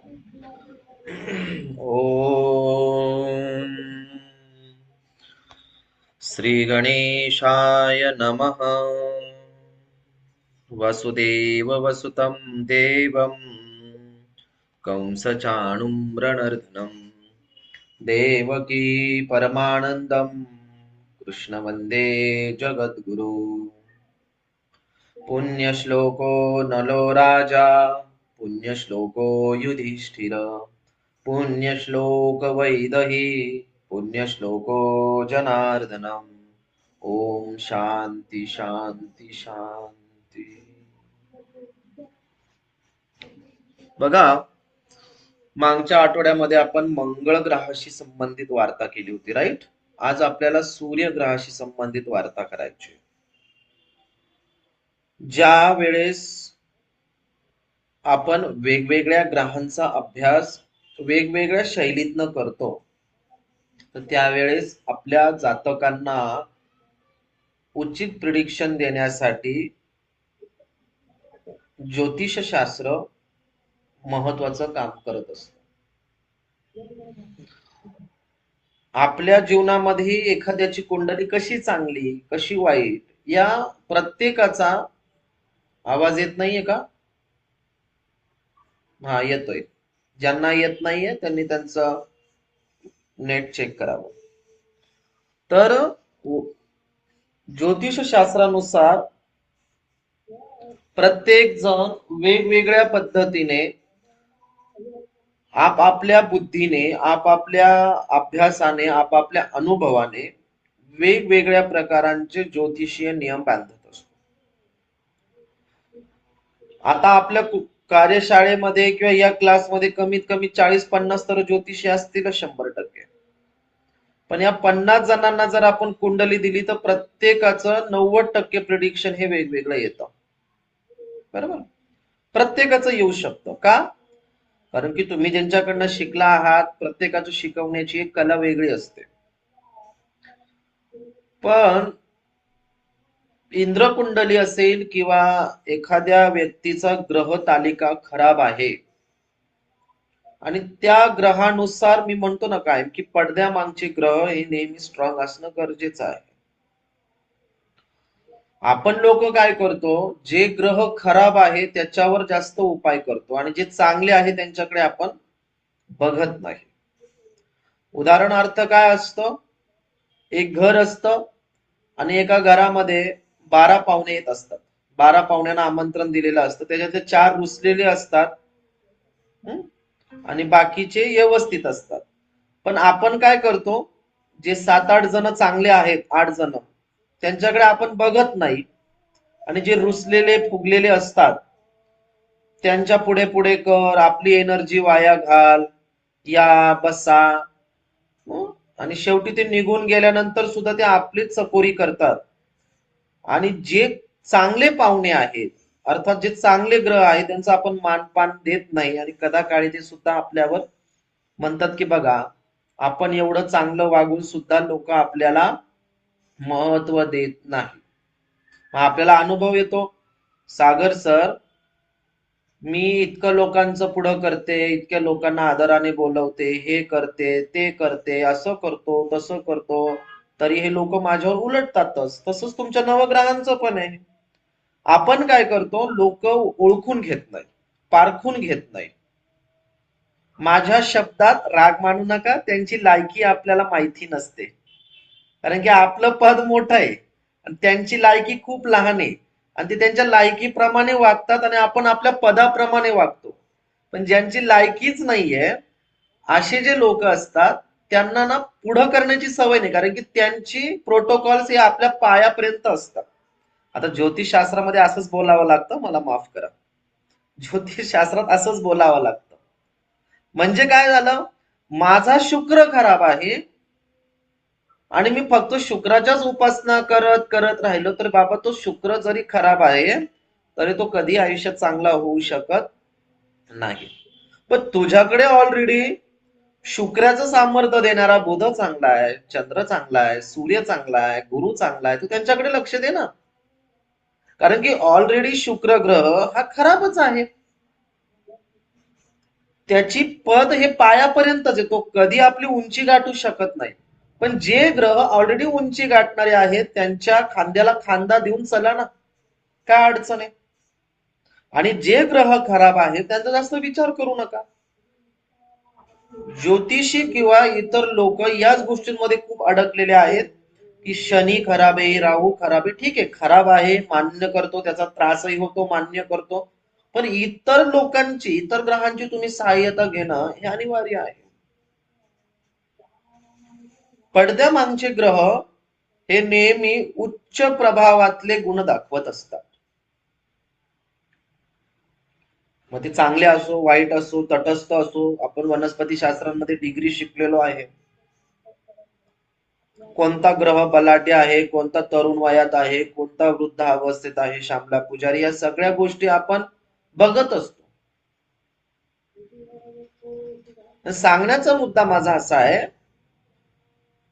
ओम श्री गणेशाय नमः। वसुदेवसुतं देवं कंसचाणूरमर्दनं देवकी परमानन्दं कृष्ण वन्दे जगद्गुरु। पुण्यश्लोको नलो राजा पुण्यश्लोको युधिष्ठिर पुण्यश्लोक वैदही पुण्यश्लोको जनार्दनम्। ओम शांती शांती शांती। बघा, मागच्या आठवड्यामध्ये आपण मंगळ ग्रहाशी संबंधित वार्ता केली होती, राईट? आज आपल्याला सूर्य ग्रहाशी संबंधित वार्ता करायची. ज्या वेळेस आपण वेगवेगळ्या ग्रहांचा अभ्यास वेगवेगळ्या शैलीतनं करतो, तर त्यावेळेस आपल्या जातकांना उचित प्रिडिक्शन देण्यासाठी ज्योतिषशास्त्र महत्वाचं काम करत असतं. आपल्या जीवनामध्ये एखाद्याची कुंडली कशी चांगली कशी वाईट या प्रत्येकाचा आवाज येत नाहीये का? हा, येतोय. ज्यांना येत नाहीये त्यांनी त्यांचं नेट चेक करावं. तर ज्योतिषशास्त्रानुसार प्रत्येक जण वेगवेगळ्या पद्धतीने आपापल्या बुद्धीने आपापल्या अभ्यासाने आपापल्या अनुभवाने वेगवेगळ्या प्रकारांचे ज्योतिषीय नियम बांधत असतो. आता आपल्या कार्यशाळेमध्ये किंवा या क्लासमध्ये कमीत कमी 40-50 तर ज्योतिषी असतील 100%. पण या 50 जणांना जर आपण कुंडली दिली तर प्रत्येकाचं 90% प्रिडिक्शन हे वेगवेगळं येतं. बरोबर? प्रत्येकाचं येऊ शकतं का? कारण की तुम्ही ज्यांच्याकडनं शिकला आहात प्रत्येकाची शिकवण्याची एक कला वेगळी असते. पण इंद्रकुंडली असेल किंवा एखाद्या व्यक्तीचा ग्रह तालिका खराब आहे आणि त्या ग्रहानुसार मी म्हणतो ना काय की पडद्यामागचे ग्रह हे नेहमी स्ट्रॉंग असणं गरजेचं आहे. आपण लोक काय करतो, जे ग्रह खराब आहे त्याच्यावर जास्त उपाय करतो आणि जे चांगले आहे त्यांच्याकडे आपण बघत नाही. उदाहरणार्थ काय असतं, एक घर असतं आणि एका घरामध्ये 12 पाहुणे येत असतात. 12 पाहुण्यांना आमंत्रण दिलेलं असतं, त्याच्यातले 4 रुसलेले असतात आणि बाकीचे व्यवस्थित असतात. पण आपण काय करतो, जे 7-8 जण चांगले आहेत, 8 जण त्यांच्याकडे आपण बघत नाही आणि जे रुसलेले फुगलेले असतात त्यांच्या पुढे पुढे कर, आपली एनर्जी वाया घाल, या बसा, आणि शेवटी ते निघून गेल्यानंतर सुद्धा ते आपलीच चकोरी करतात. आणि जे चांगले पाहुणे आहेत अर्थात जे चांगले ग्रह आहेत त्यांचा आपण मानपान देत नाही आणि कदाकाळी ते सुद्धा आपल्यावर म्हणतात की बघा आपण एवढं चांगलं वागून सुद्धा लोक आपल्याला महत्व देत नाही. आपल्याला अनुभव येतो, सागर सर मी इतकं लोकांचं पुढं करते, इतक्या लोकांना आदराने बोलवते, हे करते ते करते, असं करतो तसं करतो, तरी हे लोक माझ्यावर उलटतातच. तसंच तुमच्या नवग्रहांचं पण आहे. आपण काय करतो, लोक ओळखून घेत नाही, पारखून घेत नाही. माझ्या शब्दात राग मानू नका, त्यांची लायकी आपल्याला माहिती नसते. कारण की आपलं पद मोठं आहे आणि त्यांची लायकी खूप लहान आहे आणि ते त्यांच्या लायकीप्रमाणे वागतात आणि आपण आपल्या पदाप्रमाणे वागतो. पण ज्यांची लायकीच नाहीये असे जे लोक असतात त्यांना ना पुढं करण्याची सवय नाही, कारण की त्यांची प्रोटोकॉल्स हे आपल्या पायापर्यंत असतात. आता ज्योतिषशास्त्रामध्ये असंच बोलावं लागतं, मला माफ करा, ज्योतिषशास्त्रात असंच बोलावं लागतं. म्हणजे काय झालं, माझा शुक्र खराब आहे आणि मी फक्त शुक्राच्याच उपासना करत करत राहिलो तर बाबा तो शुक्र जरी खराब आहे तरी तो कधी आयुष्यात चांगला होऊ शकत नाही. पण तुझ्याकडे ऑलरेडी शुक्राचं सामर्थ्य देणारा बुध चांगला आहे, चंद्र चांगला आहे, सूर्य चांगला आहे, गुरु चांगला आहे, तू त्यांच्याकडे लक्ष दे ना. कारण की ऑलरेडी शुक्र ग्रह हा खराबच आहे. त्याची पद हे पायापर्यंतच आहे, तो कधी आपली उंची गाठू शकत नाही. पण जे ग्रह ऑलरेडी उंची गाठणारे आहेत त्यांच्या खांद्याला खांदा देऊन चला ना, काय अडचण आहे. आणि जे ग्रह खराब आहेत त्यांचा जास्त विचार करू नका. ज्योतिषी किंवा इतर लोक याच गोष्टींमध्ये खूप अडकलेले आहेत की शनी खराब आहे, राहू खराब आहे. ठीक आहे, खराब आहे मान्य करतो, त्याचा त्रासही होतो मान्य करतो, पण इतर लोकांची, इतर ग्रहांची तुम्ही सहाय्यता घेणं हे अनिवार्य आहे. पडद्यामागचे ग्रह हे नेहमी उच्च प्रभावातले गुण दाखवत असतात. मग ते चांगले असो, वाईट असो, तटस्थ असो. आपण वनस्पती शास्त्रामध्ये डिग्री शिकलेलो आहे. कोणता ग्रह बलाढ्य आहे, कोणता तरुण वयात आहे, कोणता वृद्ध अवस्थेत आहे, श्यामला पुजारी, या सगळ्या गोष्टी आपण बघत असतो. सांगण्याचा मुद्दा माझा असा आहे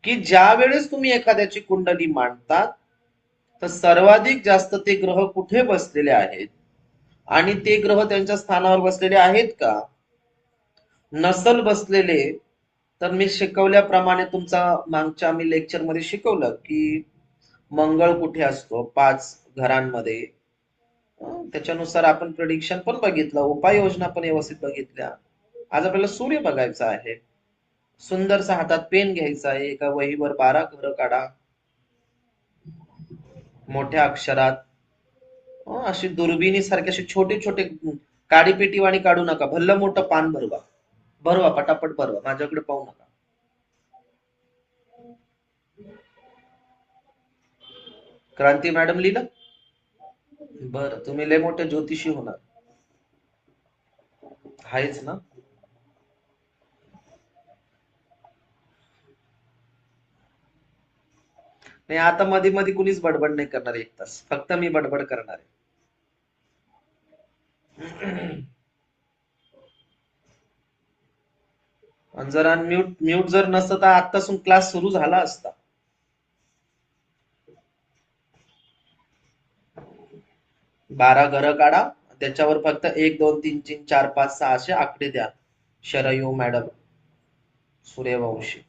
की ज्या वेळेस तुम्ही एखाद्याची कुंडली मांडतात तर सर्वाधिक जास्त ते ग्रह कुठे बसलेले आहेत आणि ते ग्रह त्यांच्या स्थानावर बसलेले आहेत का, नसल बसलेले तर मी शिकवल्याप्रमाणे, तुमचा मागच्या मी लेक्चर मध्ये शिकवलं की मंगळ कुठे असतो 5 घरांमध्ये, त्याच्यानुसार आपण प्रिडिक्शन पण बघितलं, उपाययोजना पण व्यवस्थित बघितल्या. आज आपल्याला सूर्य बघायचा आहे. सुंदरसा हातात पेन घ्यायचा आहे, एका वहीवर 12 घरं काढा मोठ्या अक्षरात. अशी दुर्बिणी सारखे असे छोटे छोटे काडीपेटीवाणी काढू नका, भल्ल मोठं पान भरवा, भरवा पटापट भरवा, माझ्याकडे पाहू नका. क्रांती मॅडम लिहिलं? बरं, तुम्ही लय मोठे ज्योतिषी होणार. आहेच ना. नाही, आता मध्ये मध्ये कुणीच बडबड नाही करणार 1 तास, फक्त मी बडबड करणार आहे. आणि जर अनम्यूट म्यूट जर नसतं तर आत्तासून क्लास सुरू झाला असता. 12 घरं काढा, त्याच्यावर फक्त 1 2 3 4 5 6 असे आकडे द्या. शरयू मॅडम, सूर्यवंशी.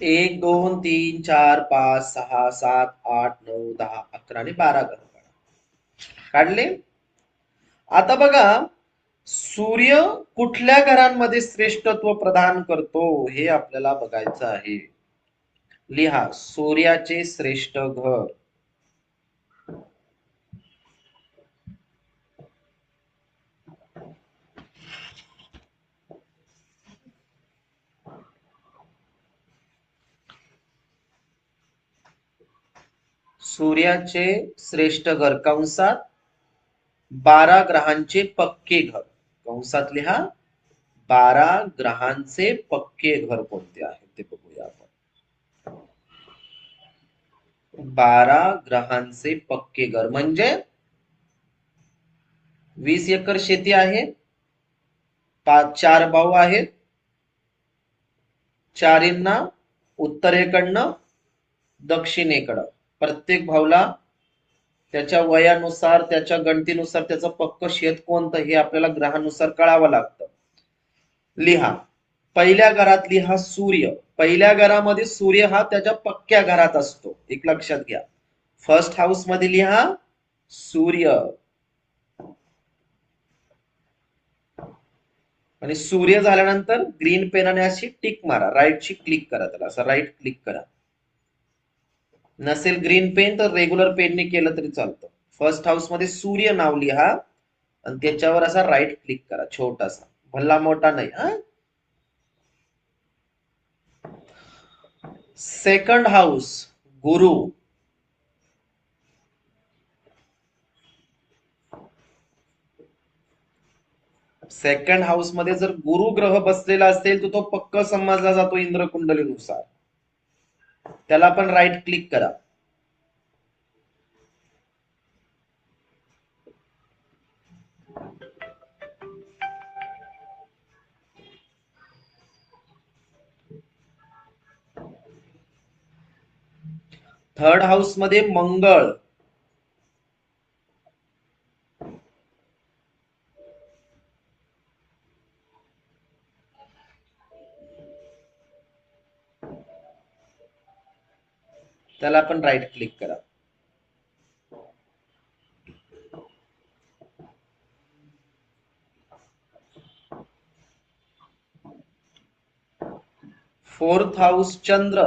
1 2 3 4 5 6 7 8 9 10 11 आणि 12 घरं काढले. आता बघा, सूर्य कुठल्या घरांमध्ये श्रेष्ठत्व प्रदान करतो हे आपल्याला बघायचं आहे. लिहा सूर्याचे श्रेष्ठ घर. सूर्याचे श्रेष्ठ घर कंसात 12 ग्रहांचे पक्के घर, कंसात लिहा 12 ग्रहांचे पक्के घर कोणते आहे ते बघूया आपण. 12 ग्रहांचे पक्के घर म्हणजे 20 एकर शेती आहे, 4 भाऊ आहेत, चारींना उत्तरेकडनं दक्षिणेकडं, प्रत्येक भाऊला त्याच्या वयानुसार, त्याच्या गणतीनुसार त्याचं पक्क शेत कोणतं हे आपल्याला ग्रहानुसार कळावं लागतं. लिहा पहिल्या घरात, लिहा सूर्य. पहिल्या घरामध्ये सूर्य हा त्याच्या पक्क्या घरात असतो, एक लक्षात घ्या. फर्स्ट हाऊस मध्ये लिहा सूर्य. आणि सूर्य झाल्यानंतर ग्रीन पेनाने अशी टिक मारा, राईटची क्लिक करा, त्याला असं राईट क्लिक करा. नसेल ग्रीन पेन तर रेग्युलर पेनने केलं तरी चालतं. फर्स्ट हाऊस मध्ये सूर्य नाव लिहा आणि त्याच्यावर असा राईट क्लिक करा, छोटासा, भल्ला मोठा नाही हा. सेकंड हाऊस गुरु. सेकंड हाऊस मध्ये जर गुरु ग्रह बसलेला असेल तर तो पक्क समजला जातो इंद्र कुंडलीनुसार. त्याला पण राईट क्लिक करा. थर्ड हाऊस मध्ये मंगळ, त्याला पण राईट क्लिक करा. फोर्थ हाऊस चंद्र,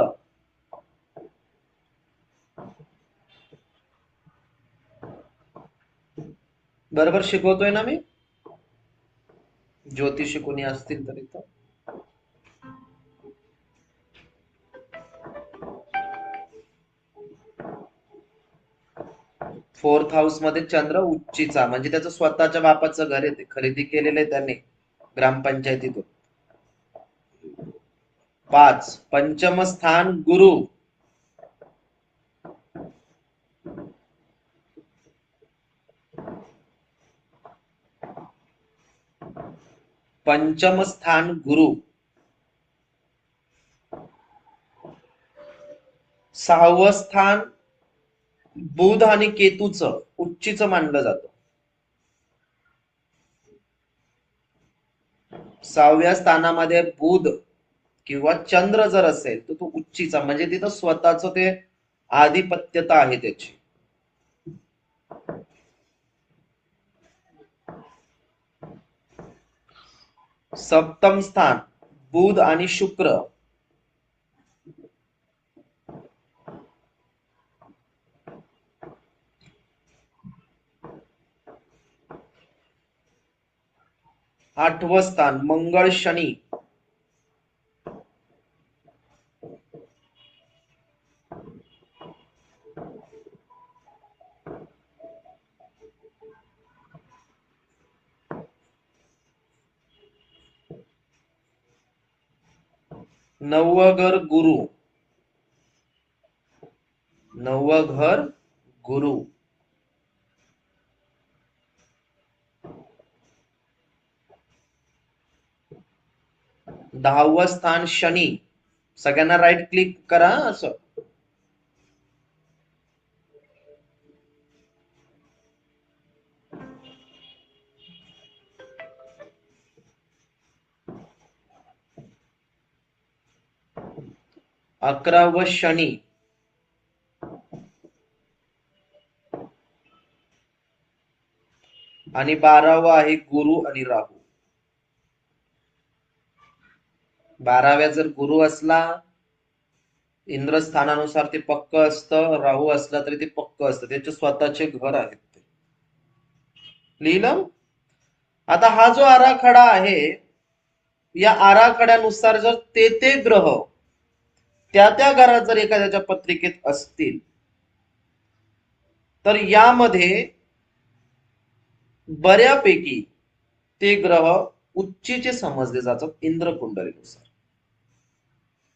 बरोबर शिकवतोय ना मी? ज्योतिषी कोणी असतील तर इथं. फोर्थ हाऊस मध्ये चंद्र उच्चीचा, म्हणजे त्याचं स्वतःच्या बापाचं घर आहे, ते खरेदी केलेलं आहे त्याने ग्रामपंचायतीतून. 5 पंचम स्थान गुरु, पंचम स्थान गुरु. 6वं स्थान बुध आणि केतूचं उच्चीचं मानलं जातं. 6व्या स्थानामध्ये बुध किंवा चंद्र जर असेल तर तो उच्चीचा, म्हणजे तिथं स्वतःच ते आधिपत्यता आहे त्याची. सप्तम स्थान बुध आणि शुक्र, 8वं स्थान मंगळ शनी, 9वं घर गुरु, 9वं घर गुरु. 10वं स्थान शनी. सगळ्यांना राईट क्लिक करा असं. 11वं शनी, आणि 12वं आहे गुरु आणि राहू. 12व्या जर गुरु असला इंद्रस्थानानुसार ते पक्क असतं, राहू असला तरी ते पक्क असतं, त्याचे स्वतःचे घर आहेत ते. लिहिलं? आता हा जो आराखडा आहे, या आराखड्यानुसार जर ते ग्रह त्या घरात जर एखाद्याच्या पत्रिकेत असतील तर यामध्ये बऱ्यापैकी ते ग्रह उच्चीचे समजले जातात इंद्र कुंडलीनुसार.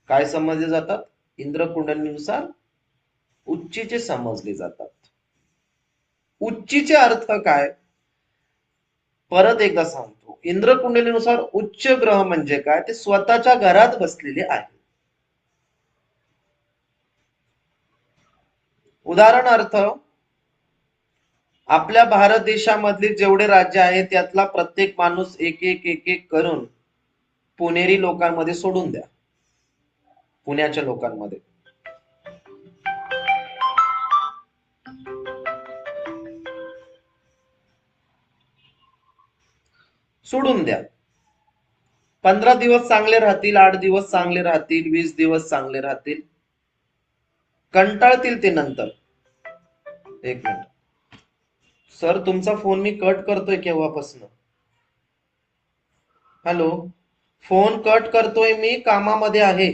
काय समजले जातात? इंद्र कुंडलीनुसार उच्चीचे समजले जातात. उच्चीचे अर्थ काय? परत एकदा सांगतो. इंद्र कुंडलीनुसार उच्च ग्रह म्हणजे काय? ते स्वतःच्या घरात बसलेले आहे. उदाहरणार्थ, आपल्या भारत देशामधले जेवढे राज्य आहेत त्यातला प्रत्येक माणूस एक एक एक एक करून पुणेरी लोकांमध्ये सोडून द्या. पुण्याच्या लोकांमध्ये सोडून द्या. 15 दिवस चांगले राहतील, 8 दिवस चांगले राहतील, 20 दिवस चांगले राहतील, कंटाळतील ते नंतर. एक मिनिट सर, तुमचा फोन मी कट करतोय केव्हापासून? हॅलो, फोन कट करतोय मी, कामामध्ये आहे.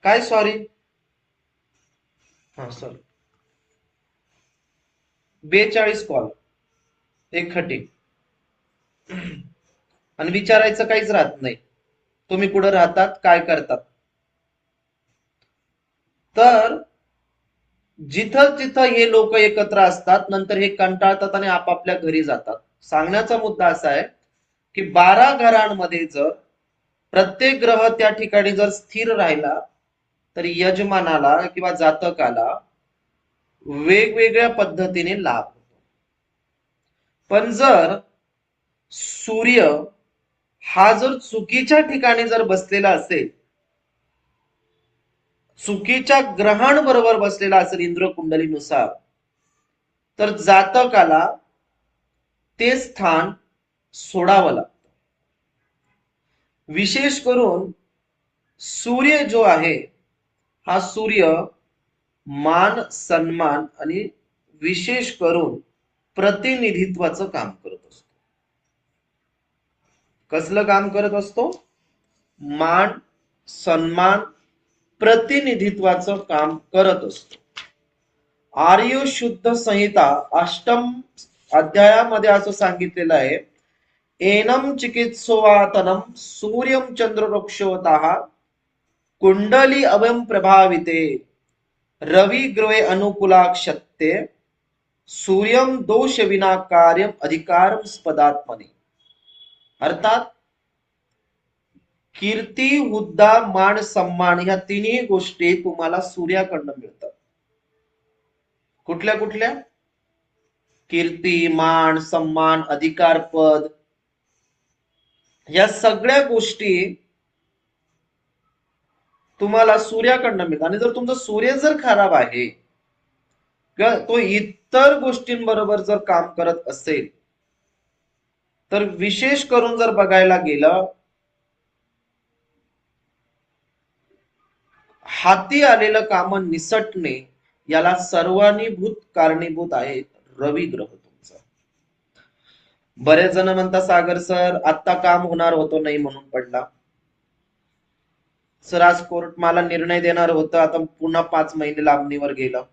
काय सॉरी? हा सर, 42 कॉल एक खटी. आणि विचारायचं काहीच राहत नाही, तुम्ही कुठं राहतात, काय करतात. तर जिथं जिथं हे लोक एकत्र असतात, नंतर हे कंटाळतात आणि आपापल्या घरी जातात. सांगण्याचा मुद्दा असा आहे की 12 घरांमध्ये जर प्रत्येक ग्रह त्या ठिकाणी जर स्थिर राहिला तर यजमानाला किंवा जातकाला वेगवेगळ्या पद्धतीने लाभ होतो. पण जर सूर्य हा जर चुकीच्या ठिकाणी जर बसलेला असेल, चुकीच्या ग्रहांबरोबर बरोबर बसलेला असेल इंद्र कुंडलीनुसार, तर जातकाला ते स्थान सोडावं लागतं. विशेष करून सूर्य जो आहे, हा सूर्य मान सन्मान आणि विशेष करून प्रतिनिधित्वाचं काम करत असतो. कसलं काम करत असतो? मान सन्मान प्रतिनिधित्वाचं काम करत असतो. आर्य शुद्ध संहिता अष्टम अध्यायामध्ये असं सांगितलेलं आहे, एनम चिकित्सोवातनम सूर्यम चंद्रवृक्षोतः कुंडली अवयम प्रभाविते रवि ग्रहे अनुकूलाक्षत्ते सूर्यम दोष विना कार्यम अधिकारम स्पदात्मने. अर्थात कीर्ती, हुद्दा, मान, सन्मान ह्या तिन्ही गोष्टी तुम्हाला सूर्याकडनं मिळतात. कुठल्या कुठल्या? कीर्ती, मान, सन्मान, अधिकार, पद, या सगळ्या गोष्टी तुम्हाला सूर्याकडनं मिळतात. आणि जर तुमचा सूर्य जर खराब आहे किंवा तो इतर गोष्टींबरोबर जर काम करत असेल, तर विशेष करून जर बघायला गेलं, हाती आलेलं काम निसटणे याला सर्वांनीभूत कारणीभूत आहे रवी ग्रह तुमचा. बरेच जण म्हणतात, सागर सर आता काम होणार होतो नाही म्हणून पडला. सर आज कोर्ट मला निर्णय देणार होतं, आता पुन्हा 5 महिने लांबणीवर गेलं.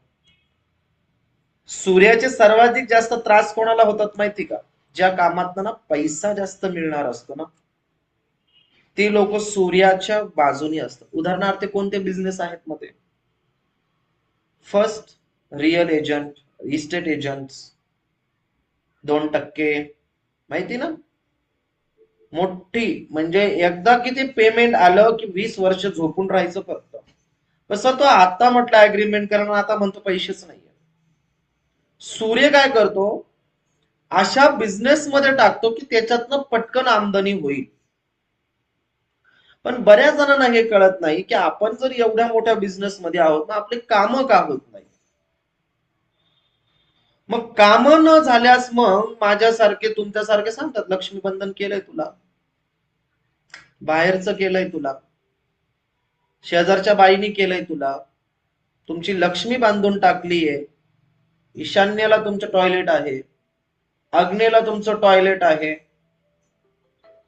सूर्याचे सर्वाधिक जास्त त्रास कोणाला होतात माहिती का? ज्या कामात ना पैसा जास्त मिळणार असतो ना, ते लोक सूर्याच्या बाजूनी असतात. उदाहरणार्थ कोणते बिझनेस आहेत मध्ये? First real agent, estate agent, 2% माहिती ना, मोठी म्हणजे एकदा किती पेमेंट आलं की 20 वर्ष झोपून राहायचं फक्त. कसं तो आता म्हटलं अग्रीमेंट करणं, आता म्हणतो पैसेच नाहीये. सूर्य काय करतो? अशा बिझनेस मध्ये टाकतो की त्याच्यातनं पटकन आमदनी होईल. पण बऱ्याच जणांना हे कळत नाही की आपण जर एवढ्या मोठ्या बिझनेस मध्ये आहोत ना, आपले काम का होत नाही. मग काम न झाल्यास मग माझ्यासारखे तुमच्यासारखे सांगतात, लक्ष्मीबंधन केलंय तुला, बाहेरचं केलंय तुला, शेजारच्या बाईनी केलंय तुला, तुमची लक्ष्मी बांधून टाकलीये, ईशान्येला तुमचं टॉयलेट आहे, अग्नेला तुमचं टॉयलेट आहे.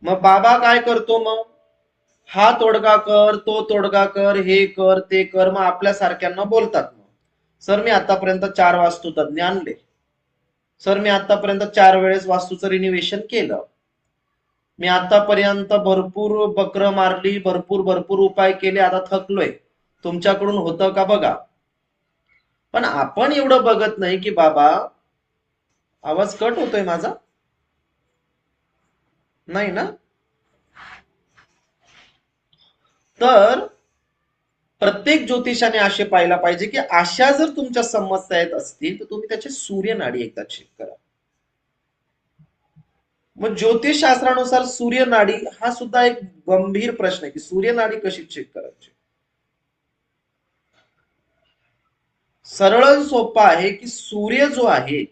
मग बाबा काय करतो? मग हा तोडगा कर, तो तोडगा कर, हे कर, ते कर. मग आपल्या सारख्यांना बोलतात, मग सर मी आतापर्यंत 4 वास्तुतज्ञ आणले, सर मी आतापर्यंत 4 वेळेस वास्तूचं रिनोव्हेशन केलं, मी आतापर्यंत भरपूर बकर मारली, भरपूर भरपूर उपाय केले, आता थकलोय, तुमच्याकडून होतं का बघा. पण आपण एवढं बघत नाही की बाबा, आवाज कट होतोय माझा? नाही ना? तर प्रत्येक ज्योतिषाने असे पाहायला पाहिजे की अशा जर तुमच्या समस्या येत असतील तर तुम्ही त्याची सूर्यनाडी एकदा चेक करा. मग ज्योतिषशास्त्रानुसार सूर्यनाडी हा सुद्धा एक गंभीर प्रश्न आहे की सूर्यनाडी कशी चेक करायची. सरळ सोपा आहे की सूर्य जो आहे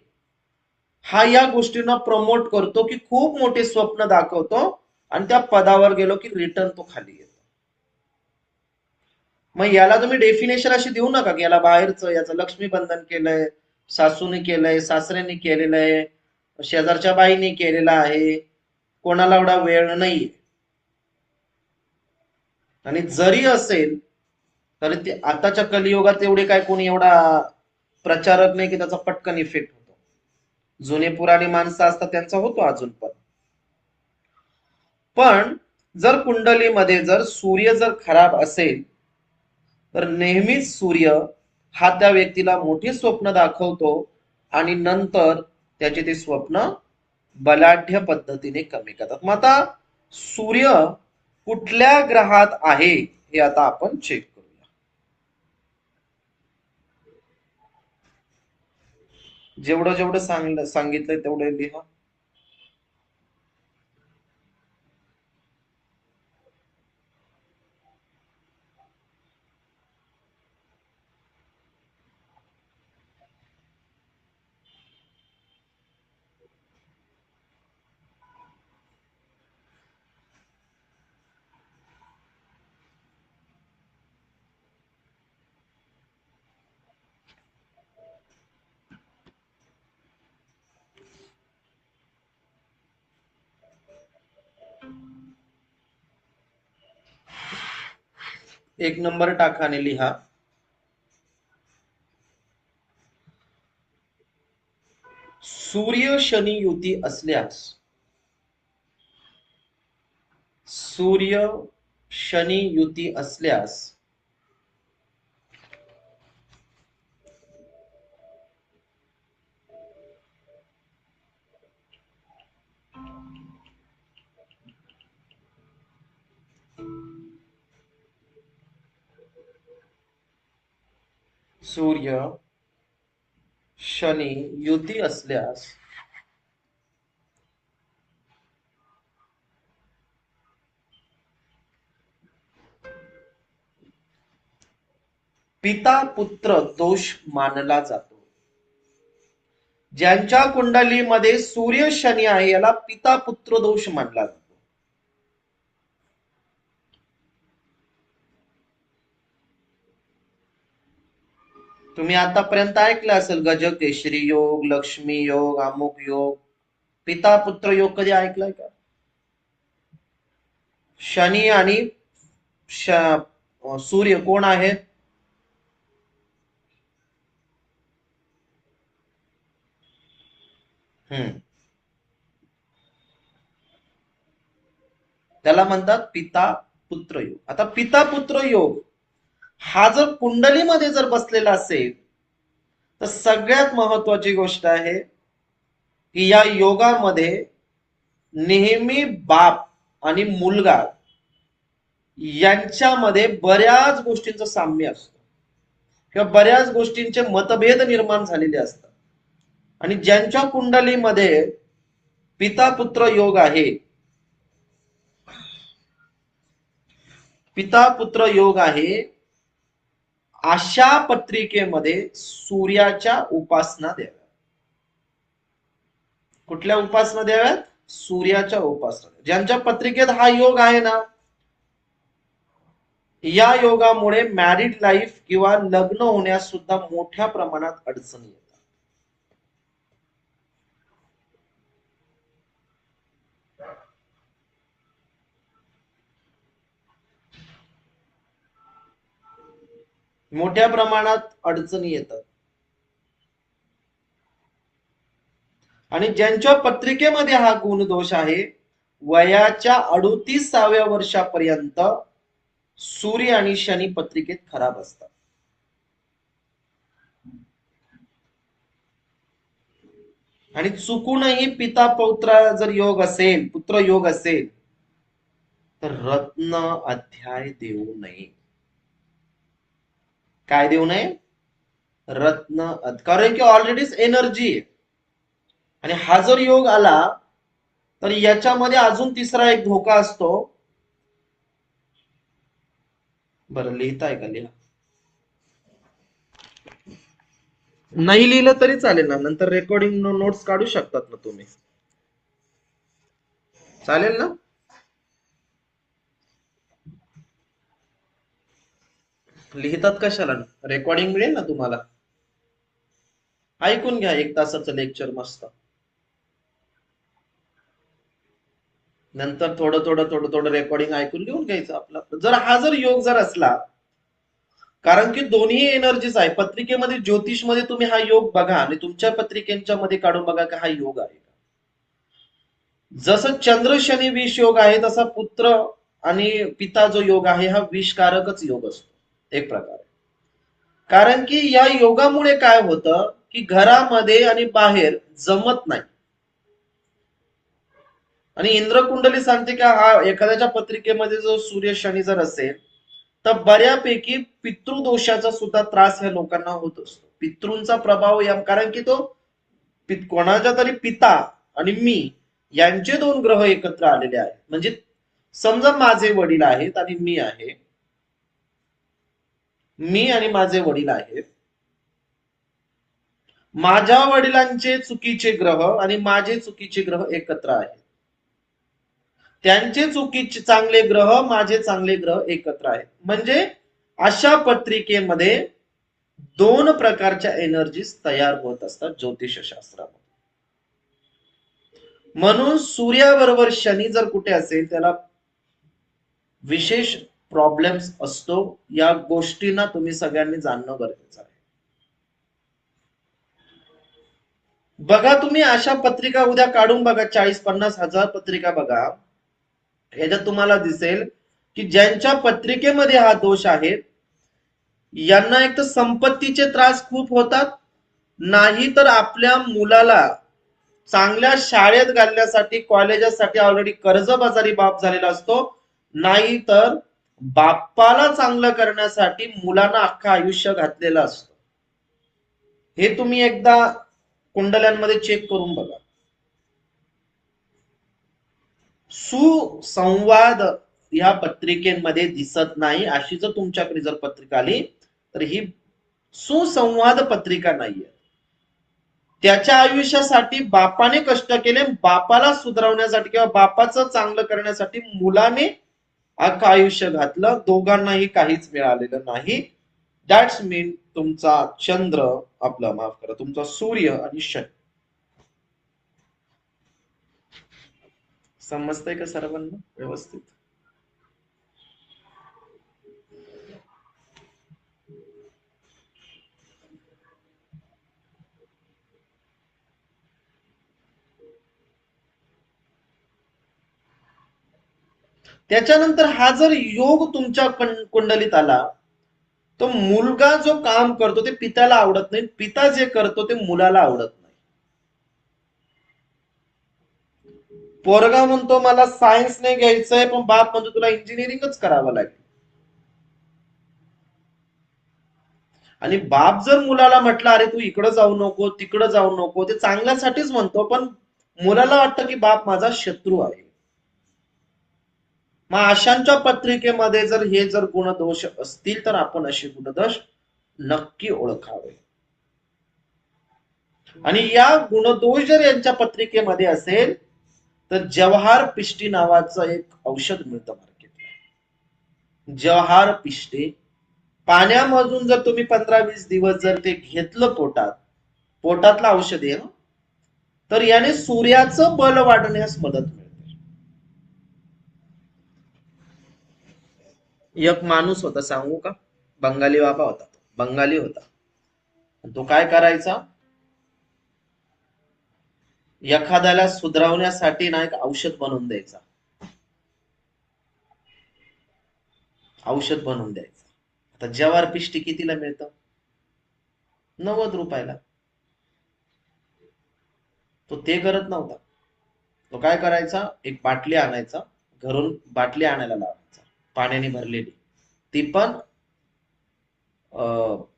हा या गोष्टींना प्रमोट करतो की खूप मोठे स्वप्न दाखवतो आणि त्या पदावर गेलो की रिटर्न तो खाली येतो. मग याला तुम्ही डेफिनेशन अशी देऊ नका की याला बाहेरचं, याचं लक्ष्मी बंधन केलंय, सासूने केलंय, सासऱ्याने केलेलं आहे, शेजारच्या बाईने केलेला आहे, कोणाला एवढा वेळ नाही. आणि जरी असेल तरी ते आताच्या कलियुगात एवढे काय कोणी एवढा प्रचारक नाही की त्याचा पटकन इफेक्ट होतो. जुने पुराणी माणसं असतात त्यांचा होतो अजून पण. पण जर कुंडलीमध्ये जर सूर्य जर खराब असेल तर नेहमीच सूर्य हा त्या व्यक्तीला मोठी स्वप्न दाखवतो आणि नंतर त्याचे ते स्वप्न बलाढ्य पद्धतीने कमी करतात. मग आता सूर्य कुठल्या ग्रहात आहे हे आता आपण चेक करूया. जेवढं जेवढं सांगितलंय तेवढं लिहा. एक नंबर टाका आणि लिहा. सूर्य शनी युती असल्यास, सूर्य शनी युती असल्यास सूर्य शनी युती असल्यास पिता पुत्र दोष मानला जातो. ज्यांच्या कुंडलीमध्ये सूर्य शनी आहे याला पिता पुत्र दोष मानला जातो. तुम्ही आतापर्यंत ऐकलं असेल गजकेशरी योग, लक्ष्मी योग, अमुक योग. पिता पुत्र योग कधी ऐकलाय का? शनी आणि सूर्य कोण आहेत? त्याला म्हणतात पिता पुत्र योग. आता पिता पुत्र योग हा जर कुंडलीमध्ये जर बसलेला असेल तर सगळ्यात महत्वाची गोष्ट आहे की या योगामध्ये नेहमी बाप आणि मुलगा यांच्यामध्ये बऱ्याच गोष्टींचं साम्य असतं किंवा बऱ्याच गोष्टींचे मतभेद निर्माण झालेले असतात. आणि ज्यांच्या कुंडलीमध्ये पिता पुत्र योग आहे, पिता पुत्र योग आहे, अशा पत्रिकेमध्ये सूर्याच्या उपासना द्याव्या. कुठल्या उपासना द्याव्यात? सूर्याच्या उपासना. ज्यांच्या पत्रिकेत हा योग आहे ना, या योगामुळे मॅरिड लाईफ किंवा लग्न होण्यास सुद्धा मोठ्या प्रमाणात अडचणी येतात. मोठ्या प्रमाणात अडचणी येतात. आणि ज्यांच्या पत्रिकेमध्ये हा गुणदोष आहे, वयाच्या 38व्या वर्षापर्यंत सूर्य आणि शनी पत्रिकेत खराब असतात. आणि चुकूनही पिता पौत्र जर योग असेल, पुत्र योग असेल, तर रत्न अध्याय देऊ नये. काय देऊ नये? रत्न. कारण की ऑलरेडीच एनर्जी आहे. आणि हा जर योग आला तर याच्यामध्ये अजून तिसरा एक धोका असतो. बरं, लिहिताय का? लिहा. नाही लिहिलं तरी चालेल ना, नंतर रेकॉर्डिंग नोट्स काढू शकतात ना तुम्ही. चालेल ना? लिहितात कशाला? रेकॉर्डिंग मिळेल ना तुम्हाला. ऐकून घ्या 1 तासाचं लेक्चर मस्त. नंतर थोडं थोडं थोडं थोडं रेकॉर्डिंग ऐकून लिहून घ्यायचं आपलं. जर हा जर योग जर असला, कारण की दोन्ही एनर्जीज आहे. पत्रिकेमध्ये ज्योतिषमध्ये तुम्ही हा योग बघा आणि तुमच्या पत्रिकेच्या मध्ये काढून बघा की हा योग आहे. जसं चंद्र शनी विष योग आहे तसा पुत्र आणि पिता जो योग आहे हा विषकारकच योग असतो एक प्रकारे. कारण की या योगामुळे काय होतं की घरामध्ये आणि बाहेर जमत नाही. आणि इंद्रकुंडली सांगते की हा एखाद्याच्या पत्रिकेमध्ये जो सूर्य शनी जर असेल तर बऱ्यापैकी पितृदोषाचा सुद्धा त्रास ह्या लोकांना होत असतो. पितृंचा प्रभाव या कारण की तो कोणाच्या तरी पिता आणि मी यांचे दोन ग्रह एकत्र आलेले आहेत. म्हणजे समजा माझे वडील आहेत आणि मी आहे, मी आणि माझे वडील आहेत, माझ्या वडिलांचे चुकीचे ग्रह आणि माझे चुकीचे ग्रह एकत्र आहेत, त्यांचे चुकीचे चांगले ग्रह माझे चांगले ग्रह एकत्र आहेत. म्हणजे अशा पत्रिकेमध्ये दोन प्रकारच्या एनर्जीज तयार होत असतात ज्योतिषशास्त्रामध्ये. म्हणून सूर्याबरोबर शनी जर कुठे असेल त्याला विशेष प्रॉब्लेम्स असतो. या गोष्टींना तुम्ही सगळ्यांनी जाणणं गरजेचं आहे. बघा तुम्ही अशा पत्रिका उद्या काढून बघा, 40-50 हजार पत्रिका बघा, ह्याच्यात तुम्हाला दिसेल की ज्यांच्या पत्रिकेमध्ये हा दोष आहे यांना एक तर संपत्तीचे त्रास खूप होतात, नाही तर आपल्या मुलाला चांगल्या शाळेत घालण्यासाठी कॉलेजासाठी ऑलरेडी कर्जबाजारी बाप झालेला असतो, नाही तर बाप्पाला चांगलं करण्यासाठी मुलांना अख्खं आयुष्य घातलेलं असतं. हे तुम्ही एकदा कुंडल्यांमध्ये चेक करून बघा. सुसंवाद या पत्रिकेमध्ये दिसत नाही. अशी जर तुमच्याकडे जर पत्रिका आली तर ही सुसंवाद पत्रिका नाहीये. त्याच्या आयुष्यासाठी बापाने कष्ट केले, बापाला सुधारवण्यासाठी किंवा बापाचं चांगलं करण्यासाठी मुलाने अख्खं आयुष्य घातलं, दोघांनाही काहीच मिळालेलं नाही. दॅट्स मीन तुमचा चंद्र, आपला माफ करा, तुमचा सूर्य आणि शनी. समजतंय का सर्वांना व्यवस्थित? त्याच्यानंतर हा जर योग तुमच्या कुंडलीत आला, तो मुलगा जो काम करतो ते पित्याला आवडत नाही, पिता जे करतो ते मुलाला आवडत नाही. पोरगा म्हणतो मला सायन्स नाही घ्यायचंय, पण बाप म्हणतो तुला इंजिनिअरिंगच करावं लागेल. आणि बाप जर मुलाला म्हटलं अरे तू इकडं जाऊ नको तिकडं जाऊ नको, ते चांगल्यासाठीच म्हणतो, पण मुलाला वाटतं की बाप माझा शत्रू आहे. मग अशांच्या पत्रिकेमध्ये जर हे जर गुणदोष असतील तर आपण असे गुणदोष नक्की ओळखावे. आणि या गुणदोष जर यांच्या पत्रिकेमध्ये असेल तर जवाहर पिष्टी नावाचं एक औषध मिळतं मार्केटला. जवाहर पिष्टी पाण्यामधून जर तुम्ही 15-20 दिवस जर ते घेतलं पोटात, पोटातलं औषध आहे, तर याने सूर्याचं बल वाढण्यास मदत मिळते. एक माणूस होता सांगू का, बंगाली बाबा होता, बंगाली होता. तो काय करायचा, एखाद्याला सुधरवण्यासाठी ना एक औषध बनवून द्यायचा, औषध बनवून द्यायचं. आता जवाहर पिष्टी कितीला मिळतं? 90 रुपयाला. तो ते करत नव्हता. तो काय करायचा, एक बाटली आणायचा, घरून बाटली आणायला लावायचा पाण्याने भरलेली, ती पण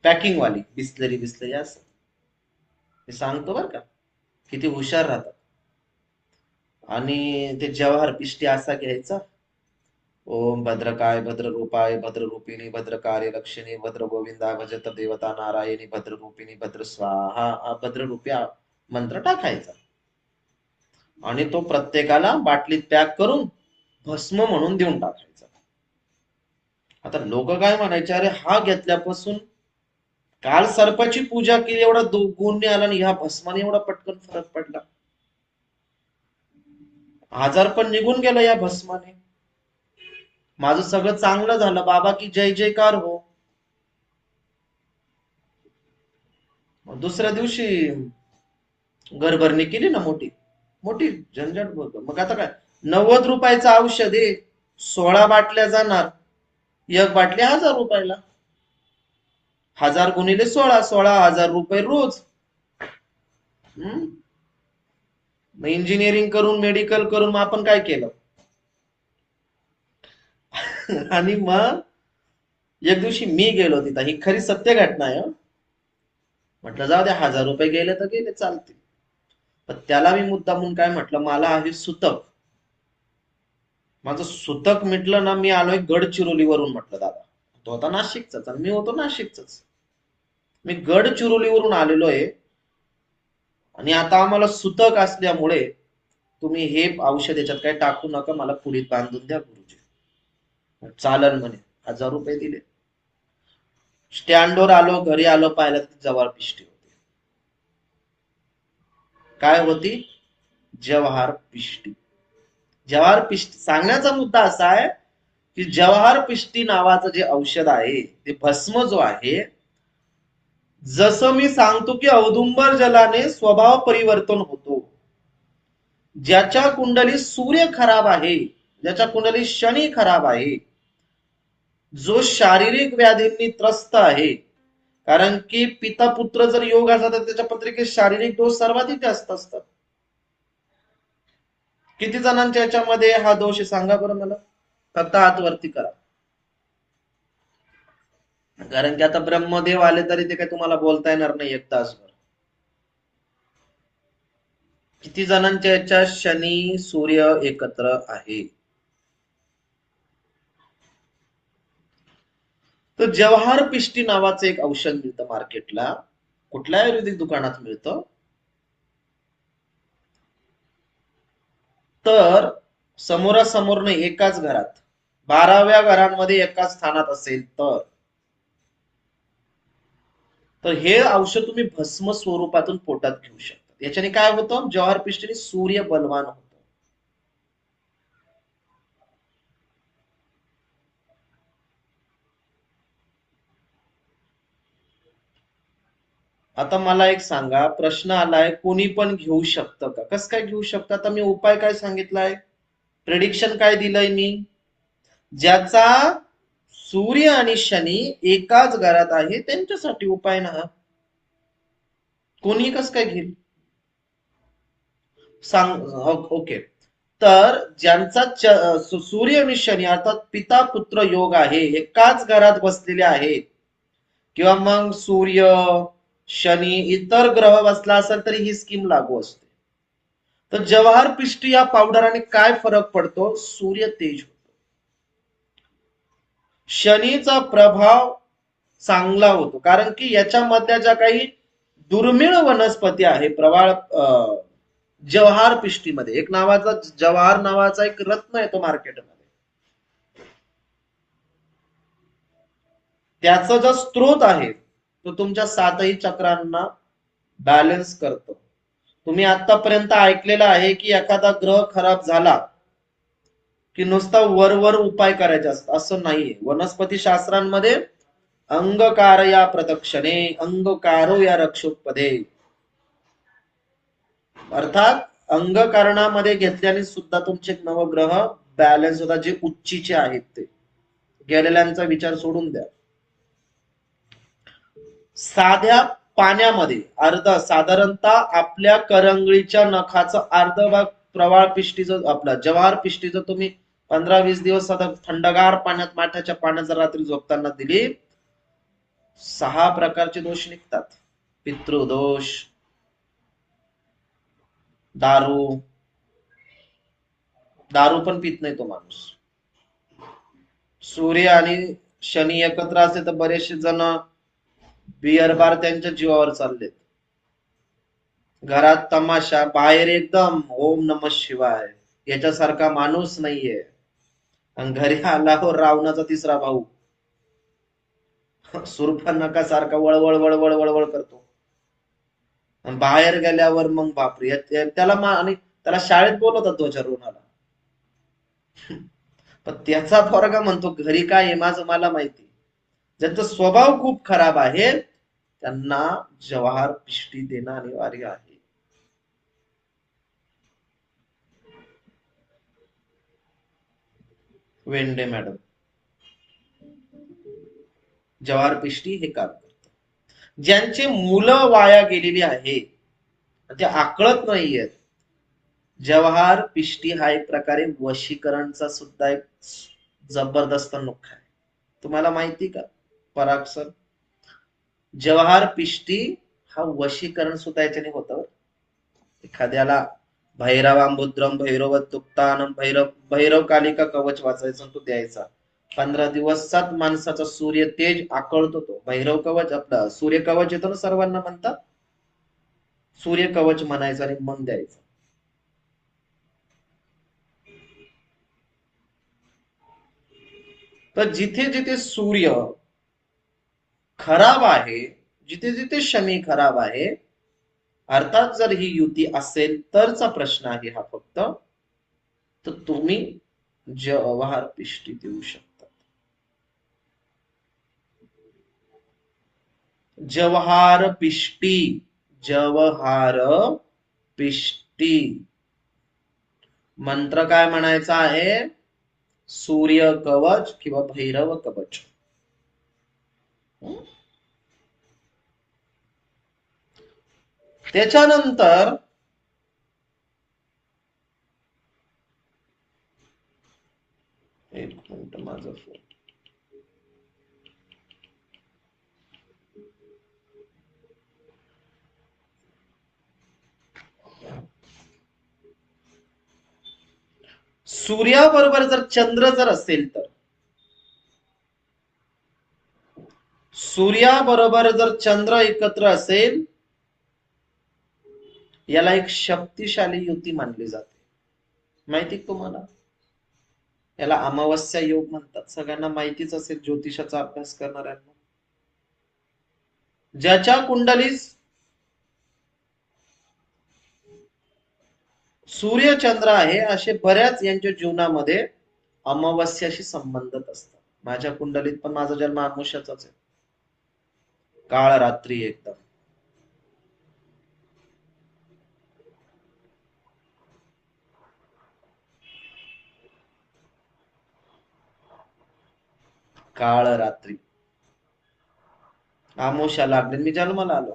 पॅकिंग वाली, बिस्लरी बिस्लरी असं. मी सांगतो बर का, किती हुशार राहतात. आणि ते जवाहर पिष्टी असा घ्यायचा, ओम भद्रकाय भद्ररूपाय भद्ररूपिणी भद्रकार्य लक्ष्मी भद्र गोविंदा भजत देवता नारायणी भद्ररूपिणी भद्र स्वाहा, हा भद्ररूपी मंत्र टाकायचा आणि तो प्रत्येकाला बाटलीत पॅक करून भस्म म्हणून देऊन टाकायचा. आता लोक काय म्हणायचे, अरे हा घेतल्यापासून काल सर्पाची पूजा केली एवढा गुण नाही आला आणि ह्या भस्माने एवढा पटकन फरक पडला, आजार पण निघून गेला या भस्माने, माझं सगळं चांगलं झालं, बाबा की जय जयकार हो. दुसऱ्या दिवशी घरभरणी केली ना मोठी, मोठी झंझट बोलतो. मग आता काय, 90 रुपयाचं औषध आहे, 16 बाटल्या जाणार, एक बाटली 1000 रुपयाला. 1000 गुणिले 16, 16,000 रुपये रोज. हम्म. मग इंजिनिअरिंग करून मेडिकल करून मग आपण काय केलं? आणि मग एक दिवशी मी गेलो तिथं, ही खरी सत्य घटना आहे हं. म्हटलं जाऊ द्या, 1000 रुपये गेले तर गेले, चालते. पण त्याला मी मुद्दामून काय म्हटलं, मला आहे सुतक, माझं सुतक मिटलं ना, मी आलोय गडचिरोलीवरून. म्हटलं दादा, तो होता नाशिकचाच आणि मी होतो नाशिकचाच, मी गडचिरोलीवरून आलेलो आहे आणि आता आम्हाला सुतक असल्यामुळे तुम्ही हे औषध याच्यात काय टाकू नका, मला पुढीत बांधून द्या गुरुजी. चालन म्हणे. 1000 रुपये दिले. स्टँडवर आलो, घरी आलो, पाहिलं तर जव्हार पिष्टी होती. काय होती? जव्हार पिष्टी. जव्हार पिष्टी सांगण्याचा मुद्दा असा आहे की जव्हार पिष्टी नावाचं जे औषध आहे, ते भस्म जो आहे, जसं मी सांगतो की औदुंबर जलाने स्वभाव परिवर्तन होतो. ज्याच्या कुंडली सूर्य खराब आहे, ज्याच्या कुंडली शनी खराब आहे, जो शारीरिक व्याधींनी त्रस्त आहे, कारण की पिता पुत्र जर योग असला तर त्याच्या पत्रिकेत शारीरिक दोष सर्वाधिक जास्त असतात. किती जणांच्या याच्यामध्ये हा दोष आहे सांगा बरं मला, फक्त हात वरती करा. कारण की आता ब्रह्मदेव आले तरी ते काय तुम्हाला बोलता येणार नाही एक तासभर. किती जणांच्या याच्यात शनी सूर्य एकत्र आहे? तर जव्हार पिष्टी नावाचं एक औषध मिळतं मार्केटला, कुठल्या आयुर्वेदिक दुकानात मिळतं. तर समोरासमोर नाही, एकाच घरात 12व्या घरांमध्ये एकाच स्थानात असेल तर हे औषध तुम्ही भस्म स्वरूपातून पोटात घेऊ शकता. याच्याने काय होतं? जव्हार पिष्टीने सूर्य बलवान होतो. आता मला एक सांगा, प्रश्न आलाय, कोणी पण घेऊ शकतं का? कसं काय घेऊ शकतं? आता मी उपाय काय सांगितलाय, प्रेडिक्शन काय दिलंय मी, ज्याचा सूर्य आणि शनी एकाच घरात आहे त्यांच्यासाठी उपाय ना. कोणी कसं काय घेईल सांग? ओके. तर ज्यांचा सूर्य आणि शनी अर्थात पिता पुत्र योग आहे, एकाच घरात बसलेले आहेत, किंवा मग सूर्य शनी इतर ग्रह बसला असेल तरी ही स्कीम लागू असते. तर जवाहर पिष्टी या पावडराने काय फरक पडतो? सूर्य तेज होतो, शनीचा प्रभाव चांगला होतो, कारण की याच्यामधल्या ज्या काही दुर्मिळ वनस्पती आहे प्रवाळ जवाहर पिष्टीमध्ये, एक नावाचा जवाहर नावाचा एक रत्न येतो मार्केटमध्ये, त्याचा जो स्त्रोत आहे तो तुमच्या सातही चक्रांना बॅलन्स करतो. तुम्ही आतापर्यंत ऐकलेलं आहे की एखादा ग्रह खराब झाला की नुसता वरवर उपाय करायचे असतात, असं नाहीये. वनस्पती शास्त्रांमध्ये अंगकार या प्रदक्षिणे अंगकारो या रक्षोपदे, अर्थात अंगकरणामध्ये घेतल्याने सुद्धा तुमचे नवग्रह बॅलन्स होतात, जे उच्चीचे आहेत ते. गेलेल्यांचा विचार सोडून द्या. साध्या पाण्यामध्ये साधारणतः आपल्या करंगळीच्या नखाचं अर्ध भाग प्रवाळ पिष्टीचं, आपला जवाहर पिष्टीचं तुम्ही 15-20 दिवस थंडगार पाण्यात, माठाच्या पाण्यात जर रात्री झोपताना दिली, 6 प्रकारचे दोष निघतात. पितृदोष, दारू, दारू पण पित नाही तो माणूस. सूर्य आणि शनी एकत्र असते तर बरेचसे जण बियर बार त्यांच्या जीवावर चाललेत. घरात तमाशा, बाहेर एकदम ओम नम शिवाय, याच्यासारखा माणूस नाहीये. आणि घरी आल्यावर रावणाचा तिसरा भाऊ सुरफनका सारखा वळवळ वळवळ वळवळ करतो. आणि बाहेर गेल्यावर मग बापरे, त्याला आणि त्याला शाळेत बोलवतात ध्वजारोहणाला. पण त्याचा पोरगा म्हणतो घरी काय आहे माझं मला माहिती. ज्यांचा स्वभाव खूप खराब आहे त्यांना जवाहर पिष्टी देणं अनिवार्य आहे. वेंडे मॅडम. जवाहर पिष्टी हे काम करतात. ज्यांची मुलं वाया गेलेली आहे ते आकळत नाहीयेत. जवाहर पिष्टी हा एक प्रकारे वशीकरणचा सुद्धा एक जबरदस्त नुकसान आहे. तुम्हाला माहिती का पराग सर? जवाहर पिष्टी हा वशीकरण सुद्धा याच्याने होतं. एखाद्याला भैरवांबुद्रम भैरवतुक्तानम भैरव कालिका कवच वाचायचं तो द्यायचा. 15 दिवसात माणसाचा सूर्य तेज आकळतो. तो भैरव कवच आपला सूर्य कवच येतो ना सर्वांना म्हणतात, सूर्य कवच म्हणायचं आणि मग द्यायचं. तर जिथे जिथे सूर्य खराब आहे, जिथे जिथे शनी खराब आहे, अर्थात जर ही युती असेल तरचा प्रश्न आहे हा फक्त, तर तुम्ही जवाहर पिष्टी देऊ शकता. जवाहर पिष्टी, जवाहर पिष्टी. मंत्र काय म्हणायचा आहे? सूर्य कवच किंवा भैरव कवच. त्याच्यानंतर एक मिनिट, माझा फोन. सूर्याबरोबर जर चंद्र जर असेल तर, सूर्याबरोबर जर चंद्र एकत्र असेल, याला एक शक्तिशाली युती मानली जाते. माहिती तुम्हाला? याला अमावस्या योग म्हणतात. सगळ्यांना माहितीच असेल ज्योतिषाचा अभ्यास करणाऱ्यांना. ज्याच्या कुंडलीस सूर्य चंद्र आहे असे बऱ्याच यांच्या जीवनामध्ये अमावस्याशी संबंधित असतात. माझ्या कुंडलीत पण माझा जन्म अमावस्याचाच आहे. काळ रात्री एकदम. काळ रात्री अमावस्या लागली मी जन्माला आलो.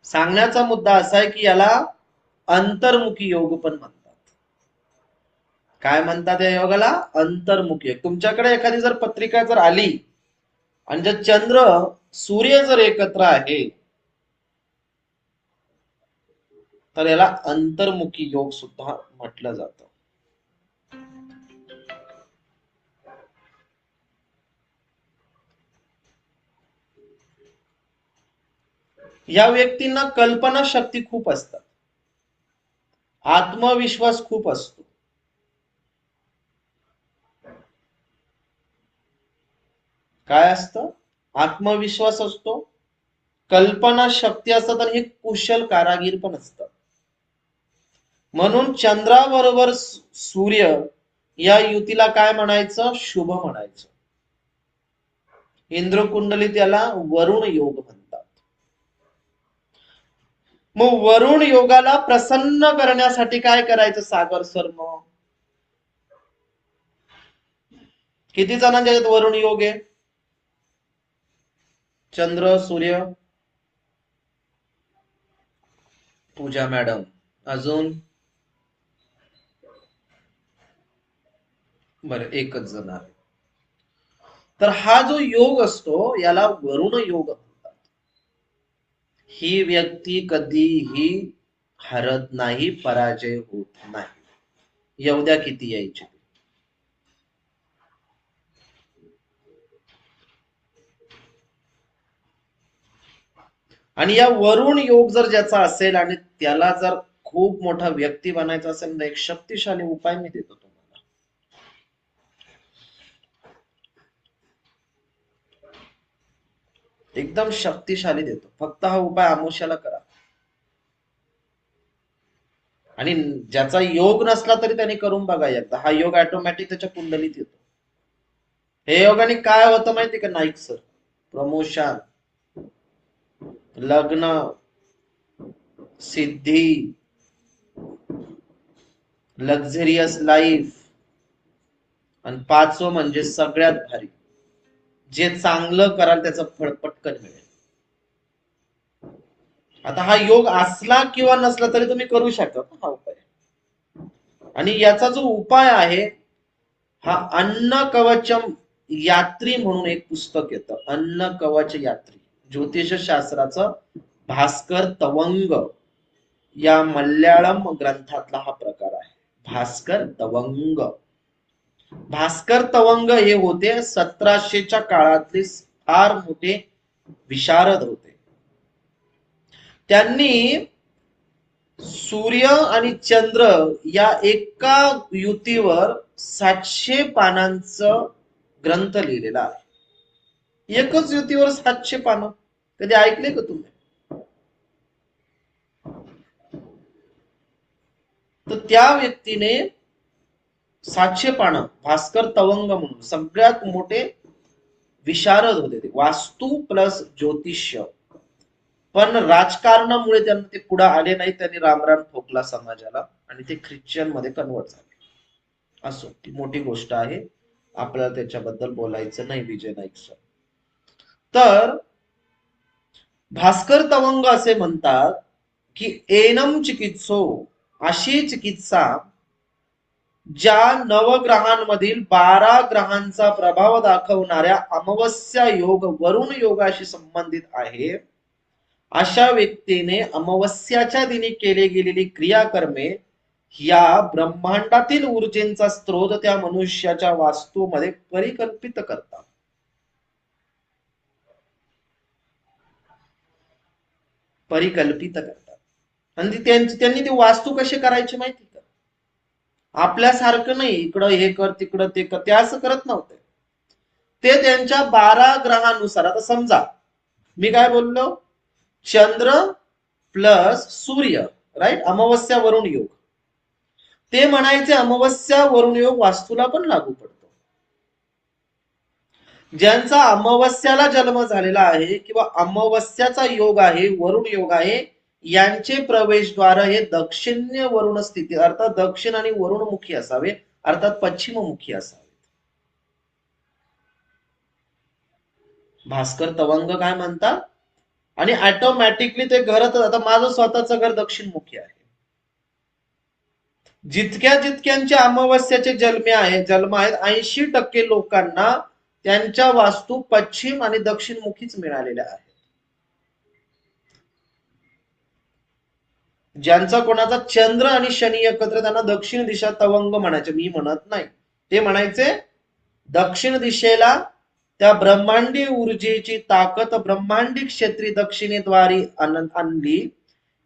सांगण्याचा मुद्दा असा आहे की याला अंतर्मुखी योग पण म्हणतात. काय म्हणतात या योगाला? अंतर्मुखी योग. तुमच्याकडे एखादी जर पत्रिका जर आली आणि जर चंद्र सूर्य जर एकत्र आहे तर याला अंतर्मुखी योग सुद्धा म्हटलं जातं. या व्यक्तींना कल्पना शक्ती खूप असतात, आत्मविश्वास खूप असतो. काय असतं? आत्मविश्वास असतो, कल्पना शक्ती असतात आणि हे कुशल कारागीर पण असतात. म्हणून चंद्राबरोबर सूर्य या युतीला काय म्हणायचं? शुभ म्हणायचं. इंद्रकुंडलीत याला वरुण योग म्हणतात. मग वरुण योगाला प्रसन्न करण्यासाठी काय करायचं सागर सर? मग किती जणांच्या वरुण योग आहे? चंद्र सूर्य, पूजा मॅडम, अजून बरं एकच जण आहे. तर हा जो योग असतो याला वरुण योग म्हणतात. ही व्यक्ती कधीही हरत नाही, पराजय होत नाही, एवढ्या किती यायचे. आणि या वरुण योग जर ज्याचा असेल आणि त्याला जर खूप मोठा व्यक्ती बनायचा असेल तर एक शक्तिशाली उपाय मी देतो तुम्हाला. एकदम शक्तिशाली देतो. फक्त हा उपाय अमावस्याला करा. आणि ज्याचा योग नसला तरी त्याने करून बघा एकदा. हा योग ऑटोमॅटिक त्याच्या कुंडलीत येतो. हे योगाने काय होतं माहिती का नाईक सर? प्रमोशन, लग्न, सिद्धी, लक्झरियस लाईफ, आणि पाचवं म्हणजे सगळ्यात भारी, जे चांगलं कराल त्याचं फळ पटकन मिळेल. आता हा योग असला किंवा नसला तरी तुम्ही करू शकता हा उपाय. आणि याचा जो उपाय आहे हा अन्न कवचम यात्री म्हणून एक पुस्तक येतं, अन्न कवच यात्री, ज्योतिष शास्त्राचं भास्कर तवंग या मल्याळम ग्रंथातला हा प्रकार आहे. भास्कर तवंग. भास्कर तवंग हे होते 1700च्या काळातले फार मोठे विशारद होते. त्यांनी सूर्य आणि चंद्र या एका युतीवर 700 पानांचं ग्रंथ लिहिलेला आहे. एकच युतीवर 700 पानं. कधी ऐकले का तुम्ही? तर त्या व्यक्तीने 700 पानं, भास्कर तवंग म्हणून सगळ्यात मोठे विशारद होते ते, वास्तू प्लस ज्योतिष्य. पण राजकारणामुळे त्यांना ते पुढे आले नाही, त्यांनी रामराम ठोकला समाजाला आणि ते ख्रिश्चन मध्ये कन्वर्ट झाले. असो, ती मोठी गोष्ट आहे, आपल्याला त्याच्याबद्दल बोलायचं नाही विजय नाईक सर. तर भास्कर तवंग असे म्हणतात की एनम चिकित्सो, अशी चिकित्सा ज्या नवग्रहांमधील 12 ग्रहांचा प्रभाव दाखवणाऱ्या अमावस्या योग वरुण योगाशी संबंधित आहे, अशा व्यक्तीने अमावस्याच्या दिनी केले गेलेली क्रियाकर्मे या ब्रह्मांडातील ऊर्जेचा स्रोत त्या मनुष्याच्या वास्तूमध्ये परिकल्पित करतात. परिकल्पित करतात. आणि त्यांनी ती वास्तू कशी करायची माहिती का? आपल्यासारखं नाही इकडं हे कर तिकडं ते कर, ते असं करत नव्हते. ते त्यांच्या 12 ग्रहानुसार, आता समजा मी काय बोललो, चंद्र प्लस सूर्य, राईट, अमावस्या वरुण योग, ते म्हणायचे अमावस्या वरुण योग वास्तूला पण लागू पडतो. ज्यांचा अमावस्याला जन्म झालेला आहे किंवा अमावस्याचा योग आहे, वरुण योग आहे, यांचे प्रवेशद्वार हे दक्षिण्य वरुण स्थिती, अर्थात दक्षिण आणि वरुणमुखी असावे, अर्थात पश्चिममुखी असावे. भास्कर तवंग काय म्हणतात, आणि ऑटोमॅटिकली ते घरात, आता माझं स्वतःचं घर दक्षिणमुखी आहे. जितक्या जितक्यांच्या अमावस्याचे जन्म आहेत 80% लोकांना त्यांच्या वास्तू पश्चिम आणि दक्षिणमुखीच मिळालेल्या आहेत. ज्यांचा कोणाचा चंद्र आणि शनी एकत्र, त्यांना दक्षिण दिशा तवंग म्हणायचे, मी म्हणत नाही. ते म्हणायचे दक्षिण दिशेला त्या ब्रह्मांडी ऊर्जेची ताकद ब्रह्मांडी क्षेत्री दक्षिणेद्वारी आणली.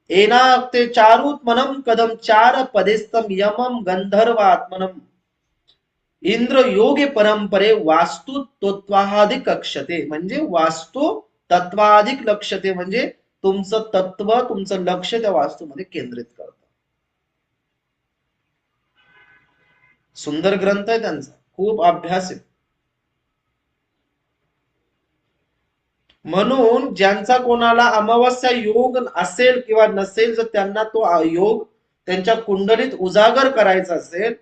एनाक्ते चारुत्मनम कदम चार पदेस्तम यमम गंधर्व आत्मनम इंद्र योगे परंपरे वास्तु तत्वाधिक लक्षते, म्हणजे वास्तू तत्वाधिक लक्षते म्हणजे तुमचं तत्व, तुमचं लक्ष त्या वास्तूमध्ये केंद्रित करतं. सुंदर ग्रंथ आहे त्यांचा, खूप अभ्यास आहे. म्हणून ज्यांचा कोणाला अमावस्या योग असेल किंवा नसेल, जर त्यांना तो योग त्यांच्या कुंडलीत उजागर करायचा असेल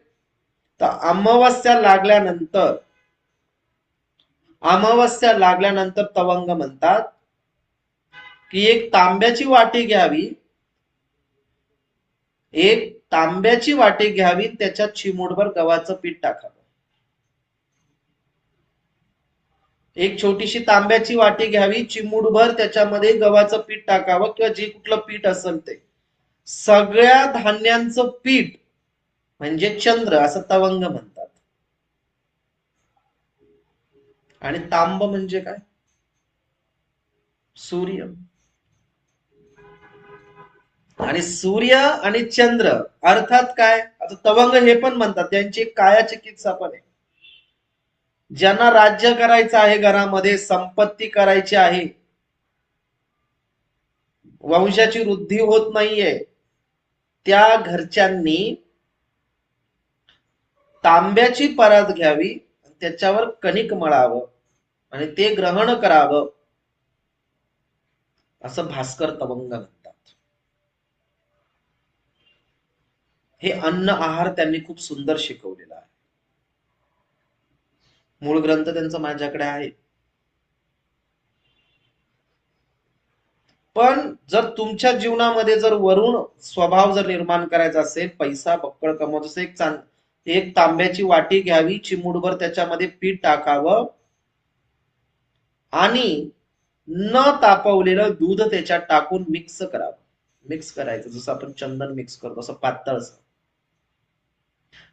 तर अमावस्या लागल्यानंतर तवंग म्हणतात की एक तांब्याची वाटी घ्यावी, त्याच्यात चिमूटभर गव्हाचं पीठ टाकावं. एक छोटीशी तांब्याची वाटी घ्यावी, चिमूटभर त्याच्यामध्ये गव्हाचं पीठ टाकावं किंवा जे कुठलं पीठ असेल ते, सगळ्या धान्यांचं पीठ म्हणजे चंद्र असं तवंग म्हणतात. आणि तांब म्हणजे काय? सूर्य. आणि सूर्य आणि चंद्र अर्थात काय, आता तवंग हे पण म्हणतात, त्यांची काया चिकित्सा पण आहे. ज्यांना राज्य करायचं आहे, घरामध्ये संपत्ती करायची आहे, वंशाची वृद्धी होत नाहीये, त्या घरच्यांनी तांब्याची परात घ्यावी, त्याच्यावर कणिक मळावं आणि ते ग्रहण करावं, असं भास्कर तवंग म्हणतात. हे अन्न आहार त्यांनी खूप सुंदर शिकवलेला आहे. मूळ ग्रंथ त्यांचा माझ्याकडे आहे. पण जर तुमच्या जीवनामध्ये जर वरुण स्वभाव जर निर्माण करायचा असेल, पैसा बक्कळ कमवत असेल, एक तांब्याची वाटी घ्यावी, चिमूटभर त्याच्यामध्ये पीठ टाकावं आणि न तापवलेलं दूध त्याच्यात टाकून मिक्स करावं. मिक्स करायचं जसं आपण चंदन मिक्स करतो असं पातळ,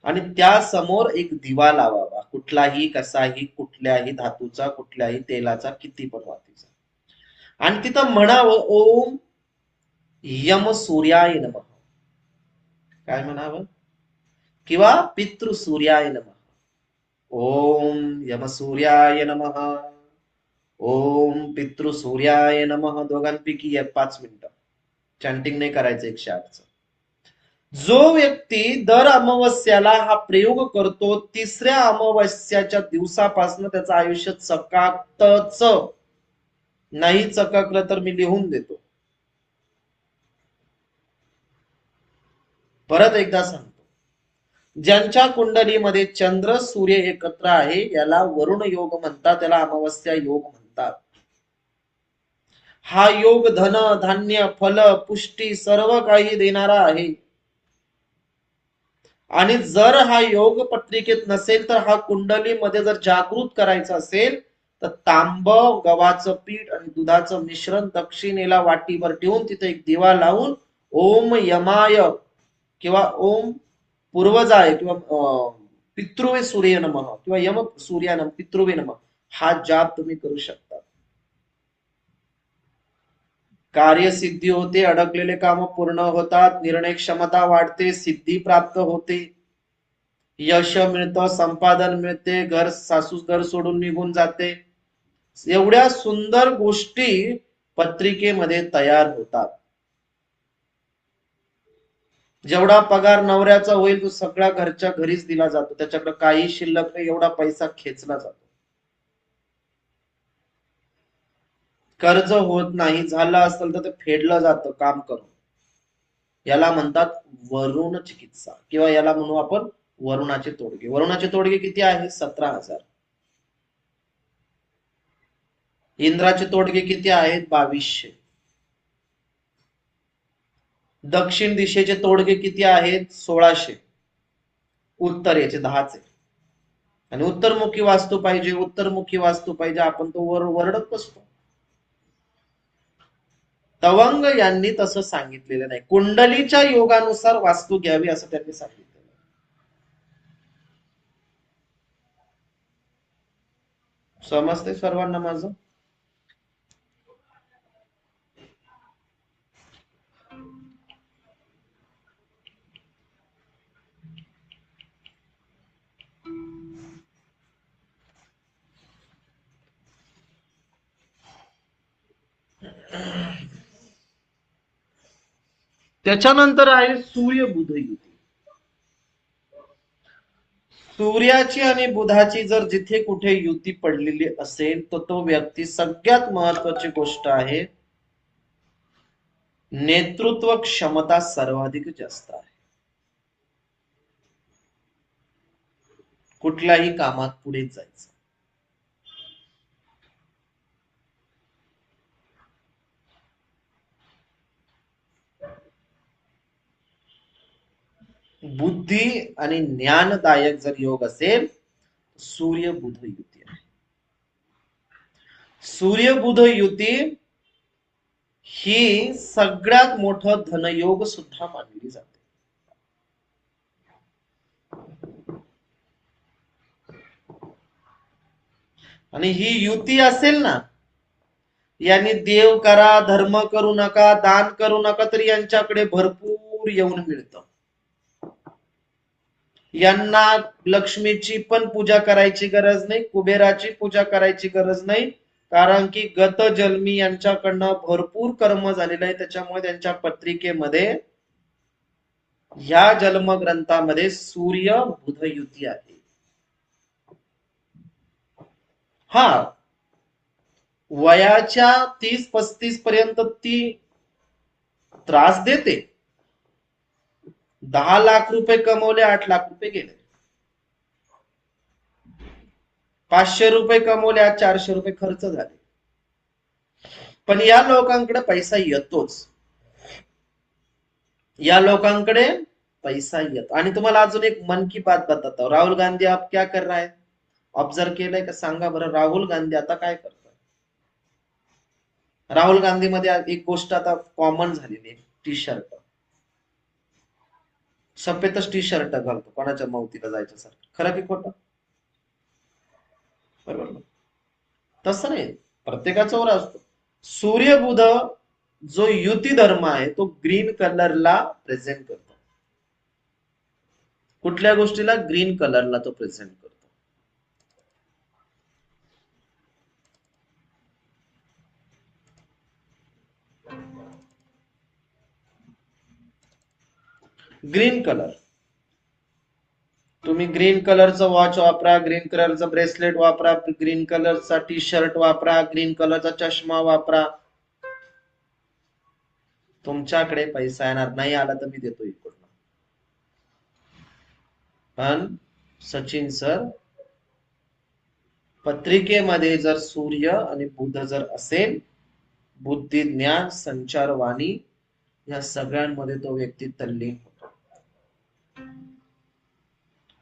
आणि त्या समोर एक दिवा लावावा, कुठलाही कसाही, कुठल्याही धातूचा, कुठल्याही तेलाचा, किती पण वातीचा, आणि तिथं म्हणावं ओम यम सूर्याय नमः. काय म्हणावं? किंवा पितृ सूर्याय नमः. ओम यम सूर्याय नमः, ओम पितृ सूर्याय नमः. दोघांपैकी 5 मिनिटं चॅन्टिंग नाही करायचं 108चं. जो व्यक्ती दर अमावस्याला हा प्रयोग करतो, तिसऱ्या अमावस्याच्या दिवसापासून त्याचं आयुष्य चकाकतच. नाही चकाकलं तर मी लिहून देतो. परत एकदा सांगतो, ज्यांच्या कुंडलीमध्ये चंद्र सूर्य एकत्र आहे याला वरुण योग म्हणतात, त्याला अमावस्या योग म्हणतात. हा योग धन धान्य फल पुष्टी सर्व काही देणारा आहे. आणि जर हा योग पत्रिकेत नसेल तर हा कुंडलीमध्ये जर जागृत करायचा असेल तर तांब, गव्हाचं पीठ आणि दुधाचं मिश्रण दक्षिणेला वाटीवर ठेवून तिथे एक दिवा लावून ओम यमाय किंवा ओम पूर्वजाय किंवा पितृवे सूर्य नमः किंवा यम सूर्या नमः पितृवे नमः हा जाप तुम्ही करू शकता. कार्यसिद्धी होते, अडकलेले काम पूर्ण होतात, निर्णय क्षमता वाढते, सिद्धी प्राप्त होते, यश मिळतं, संपादन मिळते, सासू घर सोडून निघून जाते. एवढ्या सुंदर गोष्टी पत्रिकेमध्ये तयार होतात. जेवढा पगार नवऱ्याचा होईल तो सगळा घरच्या घरीच दिला जातो, त्याच्याकडे काही शिल्लक नाही, एवढा पैसा खेचला जातो. कर्ज होत नाही, झालं असेल तर ते फेडलं जातं काम करून. याला म्हणतात वरुण चिकित्सा, किंवा याला म्हणू आपण वरुणाचे तोडगे. वरुणाचे तोडगे किती आहे? 17,000. इंद्राचे तोडगे किती आहेत? 2200. दक्षिण दिशेचे तोडगे किती आहेत? 1600. उत्तरेचे 10चे. आणि उत्तरमुखी वास्तू पाहिजे, उत्तरमुखी वास्तू पाहिजे, आपण तो वरडत बसतो. तवंग यांनी तसं सांगितलेलं नाही, कुंडलीच्या योगानुसार वास्तू घ्यावी असं त्यांनी सांगितलं. समजते सर्वांना माझं? त्याच्यानंतर आहे सूर्य बुध युती. सूर्याची आणि बुधाची जर जिथे कुठे युती पडलेली असेल तर तो व्यक्ती, सगळ्यात महत्वाची गोष्ट आहे, नेतृत्व क्षमता सर्वाधिक जास्त आहे. कुठल्याही कामात पुढे जायचं. बुद्धी आणि ज्ञानदायक जर योग असेल, सूर्य बुध युती आहे. सूर्य बुध युती ही सगळ्यात मोठं धनयोग सुद्धा मानली जाते. आणि ही युती असेल ना, यांनी देव करा, धर्म करू नका, दान करू नका, तरी यांच्याकडे भरपूर येऊन मिळतं. यांना लक्ष्मीची पण पूजा करायची गरज नाही, कुबेराची पूजा करायची गरज नाही, कारण की गत जन्मी यांच्याकडनं भरपूर कर्म झालेलं आहे. त्याच्यामुळे त्यांच्या पत्रिकेमध्ये, ह्या जन्मग्रंथामध्ये सूर्य बुध युती आहे. हा वयाच्या 30-35 पर्यंत ती त्रास देते. 10 लाख रुपये कमवले, 8 लाख रुपये गेले. 500 रुपये कमवले, आज 400 रुपये खर्च झाले. पण या लोकांकडे पैसा येतोच. या लोकांकडे पैसा येतो. आणि तुम्हाला अजून एक मन की बात बताता हूं. राहुल गांधी आप क्या कर रहा है, ऑब्झर्व केलंय का? सांगा बरं, राहुल गांधी आता काय करतोय? राहुल गांधी मध्ये एक गोष्ट आता कॉमन झालेली आहे, टी शर्ट. सफेदच टी शर्ट घालतो कोणाच्या मौतीला जायचं सर. खरं की खोटं? बरोबर. तसं नाही, प्रत्येकाचा वर असतो. सूर्यबुध जो युती धर्म आहे तो ग्रीन कलरला प्रेझेंट करतो. कुठल्या गोष्टीला? ग्रीन कलरला तो प्रेझेंट करतो. Green colour. तुम्ही ग्रीन कलरचं वॉच वापरा, ग्रीन कलरचं ब्रेसलेट वापरा, ग्रीन कलरचा टी शर्ट वापरा, ग्रीन कलरचा चष्मा वापरा, तुमच्याकडे पैसा येणार. नाही आला तर मी देतो इकडून. पण सचिन सर, पत्रिकेमध्ये जर सूर्य आणि बुध जर असेल, बुद्धी, ज्ञान, संचारवाणी या सगळ्यांमध्ये तो व्यक्ती तल्लीन होतो.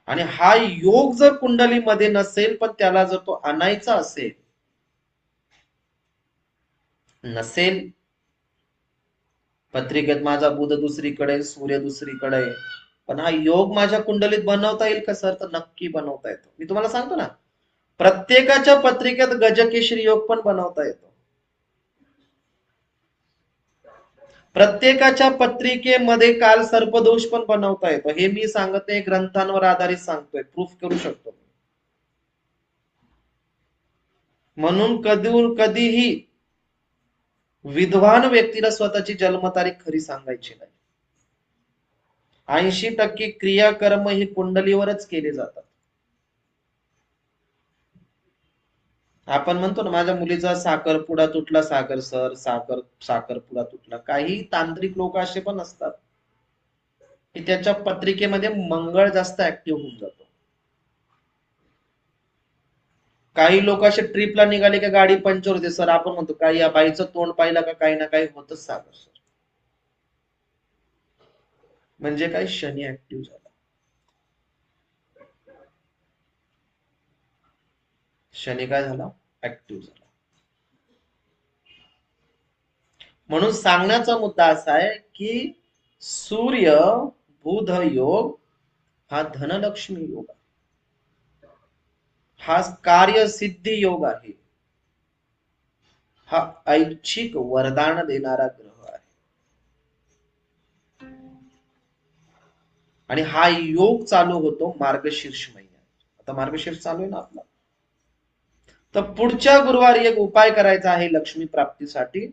आणि हा योग जर कुंडलीमध्ये नसेल, पण त्याला जर तो आणायचा असेल, नसेल, पत्रिकेत माझा बुध दुसरीकडे, सूर्य दुसरीकडे, पण हा योग माझ्या कुंडलीत बनवता येईल का सर? तर नक्की बनवता येतो. मी तुम्हाला सांगतो ना, प्रत्येकाच्या पत्रिकेत गजकेशरी योग पण बनवता येतो. प्रत्येकाच्या पत्रिकेमध्ये काल सर्पदोष पण बनवता येतो. हे मी सांगत नाही, ग्रंथांवर आधारित सांगतोय, प्रूफ करू शकतो. म्हणून कधीही विद्वान व्यक्तीला स्वतःची जन्मतारीख खरी सांगायची नाही. 80% क्रियाकर्म हे कुंडलीवरच केले जातात. आपण म्हणतो ना, माझ्या मुलीचा साखरपुडा तुटला सागर सर, साखरपुडा तुटला. काही तांत्रिक लोक असे पण असतात की त्याच्या पत्रिकेमध्ये मंगळ जास्त ऍक्टिव्ह होऊन जातो. काही लोक असे ट्रिपला निघाले की गाडी पंक्चर होते सर. आपण म्हणतो काही या बाईचं तोंड पाहिलं का काही ना काही होतच सागर सर. म्हणजे काही शनी ऍक्टिव्ह झाला. शनी काय झाला? ऍक्टिव्ह झाला. म्हणून सांगण्याचा मुद्दा असा आहे की सूर्य बुध योग हा धनलक्ष्मी योग आहे. हा कार्यसिद्धी योग आहे. हा ऐच्छिक वरदान देणारा ग्रह आहे. आणि हा योग चालू होतो मार्गशीर्ष महिन्यात. आता मार्गशीर्ष चालू आहे ना आपला. तर पुढच्या गुरुवारी एक उपाय करायचा आहे लक्ष्मी प्राप्तीसाठी.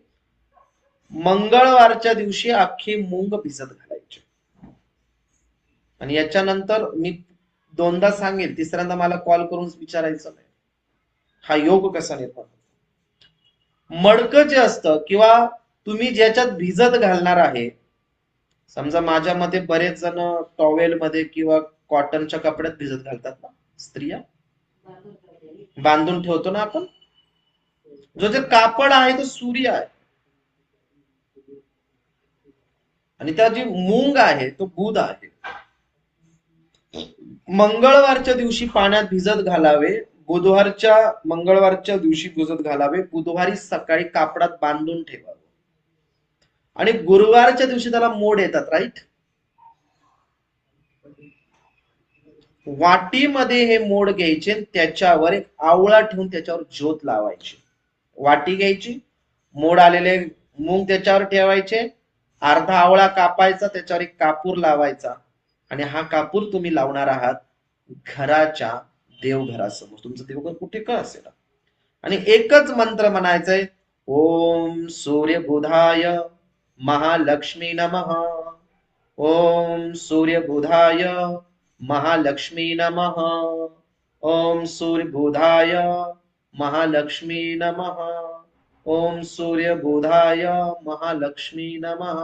मंगळवारच्या दिवशी अख्खी मूंग भिजत घालायची. आणि याच्यानंतर मी दोनदा सांगेल, तिसऱ्यांदा मला कॉल करून विचारायचं नाही हा योग कसा निर्माण होतो. मडकं जे असतं किंवा तुम्ही ज्याच्यात भिजत घालणार आहे, समजा माझ्या मते बरेच जण टॉवेल मध्ये किंवा कॉटनच्या कपड्यात भिजत घालतात ना स्त्रिया, बांधून ठेवतो ना आपण. जो जे कापड आहे तो सूर्य आहे आणि त्या जी मूंग आहे तो बुध आहे. मंगळवारच्या दिवशी पाण्यात भिजत घालावे, मंगळवारच्या दिवशी भिजत घालावे, बुधवारी सकाळी कापडात बांधून ठेवावे. आणि गुरुवारच्या दिवशी त्याला मोड येतात, राईट. वाटीमध्ये हे मोड घ्यायचे, त्याच्यावर एक आवळा ठेवून त्याच्यावर ज्योत लावायची. वाटी घ्यायची, मोड आलेले मूग त्याच्यावर ठेवायचे, अर्धा आवळा कापायचा, त्याच्यावर एक कापूर लावायचा. आणि हा कापूर तुम्ही लावणार आहात घराच्या देवघरासमोर. तुमचं देवघर कुठे का असेल, आणि एकच मंत्र म्हणायचंय, ओम सूर्यबुधाय महालक्ष्मी नमः, ओम सूर्यबुधाय महालक्ष्मी नमः, ओम सूर्यबुधाय महालक्ष्मी नमः, ओम सूर्यबुधाय महालक्ष्मी नमः.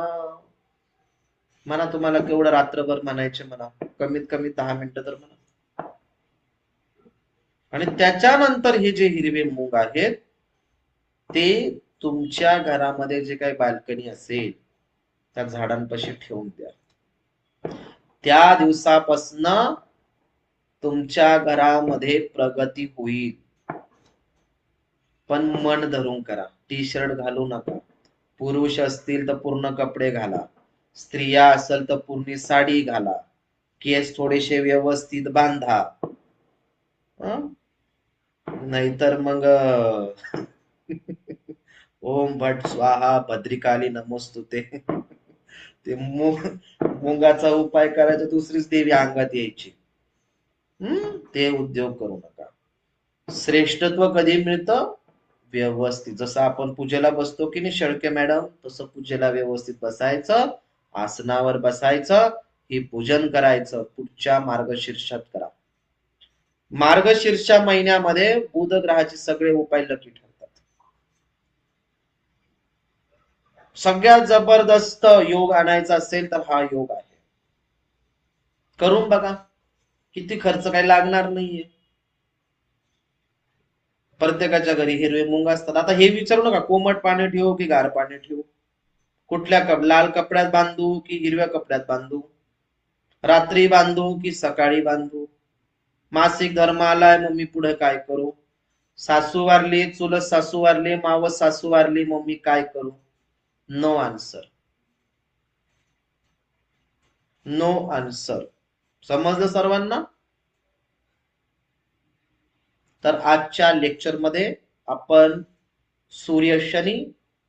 म्हणा, तुम्हाला केवढं रात्रभर म्हणायचे म्हणा, कमीत कमी 10 मिनिटं तर म्हणा. आणि त्याच्यानंतर हे जे हिरवे मूग आहेत ते तुमच्या घरामध्ये जे काही बाल्कनी असेल त्या झाडांपाशी ठेवून द्या. त्या दिवसापासून तुमच्या घरामध्ये प्रगती होईल. पण मन धरून करा. टी शर्ट घालू नका. पुरुष असतील तर पूर्ण कपडे घाला. स्त्रिया असेल तर पूर्ण साडी घाला. केस थोडेसे व्यवस्थित बांधा. नाहीतर मग ओम भट स्वाहा भद्रिकाली नमोस्तुते ते मुंगाचा उपाय करायचा, दुसरीच देवी अंगात यायची. ते उद्योग करू नका. श्रेष्ठत्व कधी मिळतं? व्यवस्थित. जसं आपण पूजेला बसतो की नाही शेळके मॅडम, तसं पूजेला व्यवस्थित बसायचं, आसनावर बसायचं, हे पूजन करायचं. पुढच्या मार्गशीर्षात करा. मार्गशीर्ष महिन्यामध्ये बुध ग्रहाचे सगळे उपाय लकी ठरतात. सगळ्यात जबरदस्त योग आणायचा असेल तर हा योग आहे. करून बघा. किती खर्च काही लागणार नाहीये. प्रत्येकाच्या घरी हिरवे मुंग असतात. आता हे विचारू नका कोमट पाणी ठेवू की गार पाणी ठेवू, कुठल्या लाल कपड्यात बांधू की हिरव्या कपड्यात बांधू, रात्री बांधू की सकाळी बांधू, मासिक धर्म आलाय मग मी पुढे काय करू, सासू वारली, चुलत सासू वारली, मावस सासू वारली, मग मी काय करू? No answer. No answer. समजलं सर्वांना? तर आजच्या लेक्चर मध्ये आपण सूर्य शनी,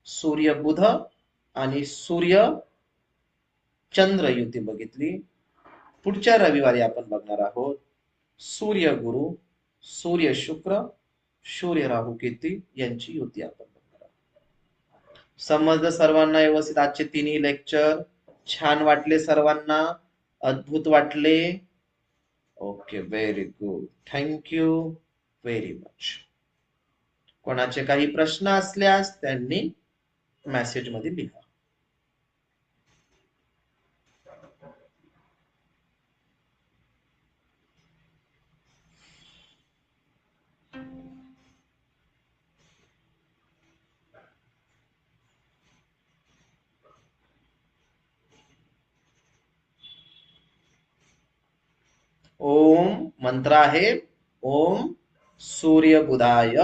सूर्य बुध आणि सूर्य चंद्र युती बघितली. पुढच्या रविवारी आपण बघणार आहोत सूर्य गुरु, सूर्य शुक्र, सूर्य राहू केतू यांची युती आपण बघणार आहोत. समजलं सर्वांना व्यवस्थित? आजचे तिन्ही लेक्चर छान वाटले सर्वांना? अद्भुत वाटले? Okay, very good. Thank you very much. कोणाचे काही प्रश्न असल्यास त्यांनी मेसेज मध्ये लिहा. ओम मंत्र आहे ओम सूर्य बुधाय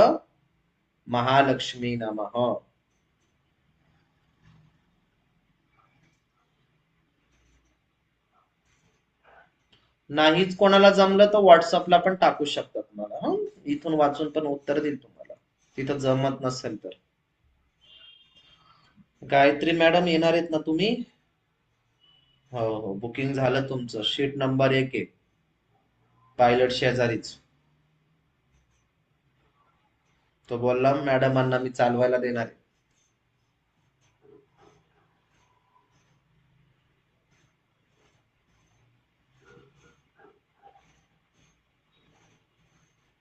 महालक्ष्मी नमः. नाहीच कोणाला जमलं तर व्हॉट्सअपला पण टाकू शकता तुम्हाला. इथून वाचून पण उत्तर देईल तुम्हाला तिथं जमत नसेल तर. गायत्री मॅडम येणार आहेत ना तुम्ही? हो हो, बुकिंग झालं तुमचं. शीट नंबर 1 आहे, पायलट शेजारीच. तो बोलला मॅडमांना मी चालवायला देणार आहे.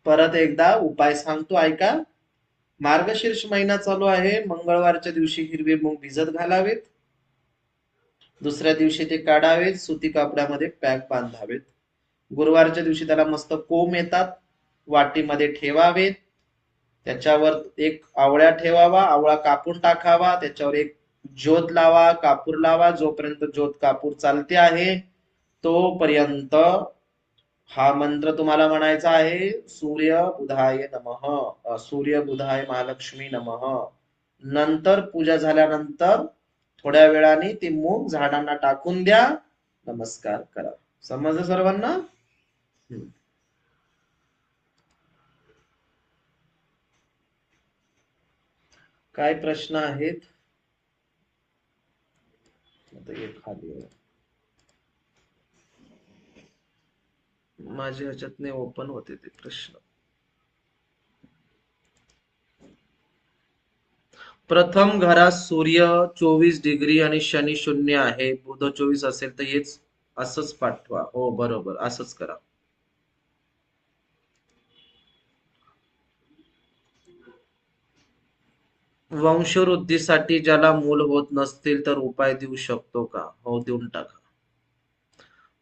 परत एकदा उपाय सांगतो ऐका. मार्गशीर्ष महिना चालू आहे. मंगळवारच्या दिवशी हिरवे मूग भिजत घालावेत. दुसऱ्या दिवशी ते काढावेत, सुती कापडामध्ये पॅक बांधावेत. गुरुवारच्या दिवशी त्याला मस्त कोंब येतात, वाटीमध्ये ठेवावेत. त्याच्यावर एक आवळा ठेवावा, आवळा कापून टाकावा, त्याच्यावर एक ज्योत लावा, कापूर लावा. जोपर्यंत ज्योत कापूर चालते आहे तोपर्यंत हा मंत्र तुम्हाला म्हणायचा आहे. सूर्य बुधाय नमः, सूर्य बुधाय महालक्ष्मी नमः. नंतर पूजा झाल्यानंतर थोड्या वेळाने ते मूग झाडांना टाकून द्या, नमस्कार करा. समजलं सर्वांना? काय प्रश्न आहेत? खाली माझ्या ह्याच्यात ओपन होते ते प्रश्न. प्रथम घरात सूर्य 24 डिग्री आणि शनी 0 आहे, बुध 24 असेल तर हेच असंच पाठवा. हो बरोबर, असंच करा. वंशवृद्धीसाठी ज्याला मूल होत नसतील तर उपाय देऊ शकतो का? हो, देऊन टाका.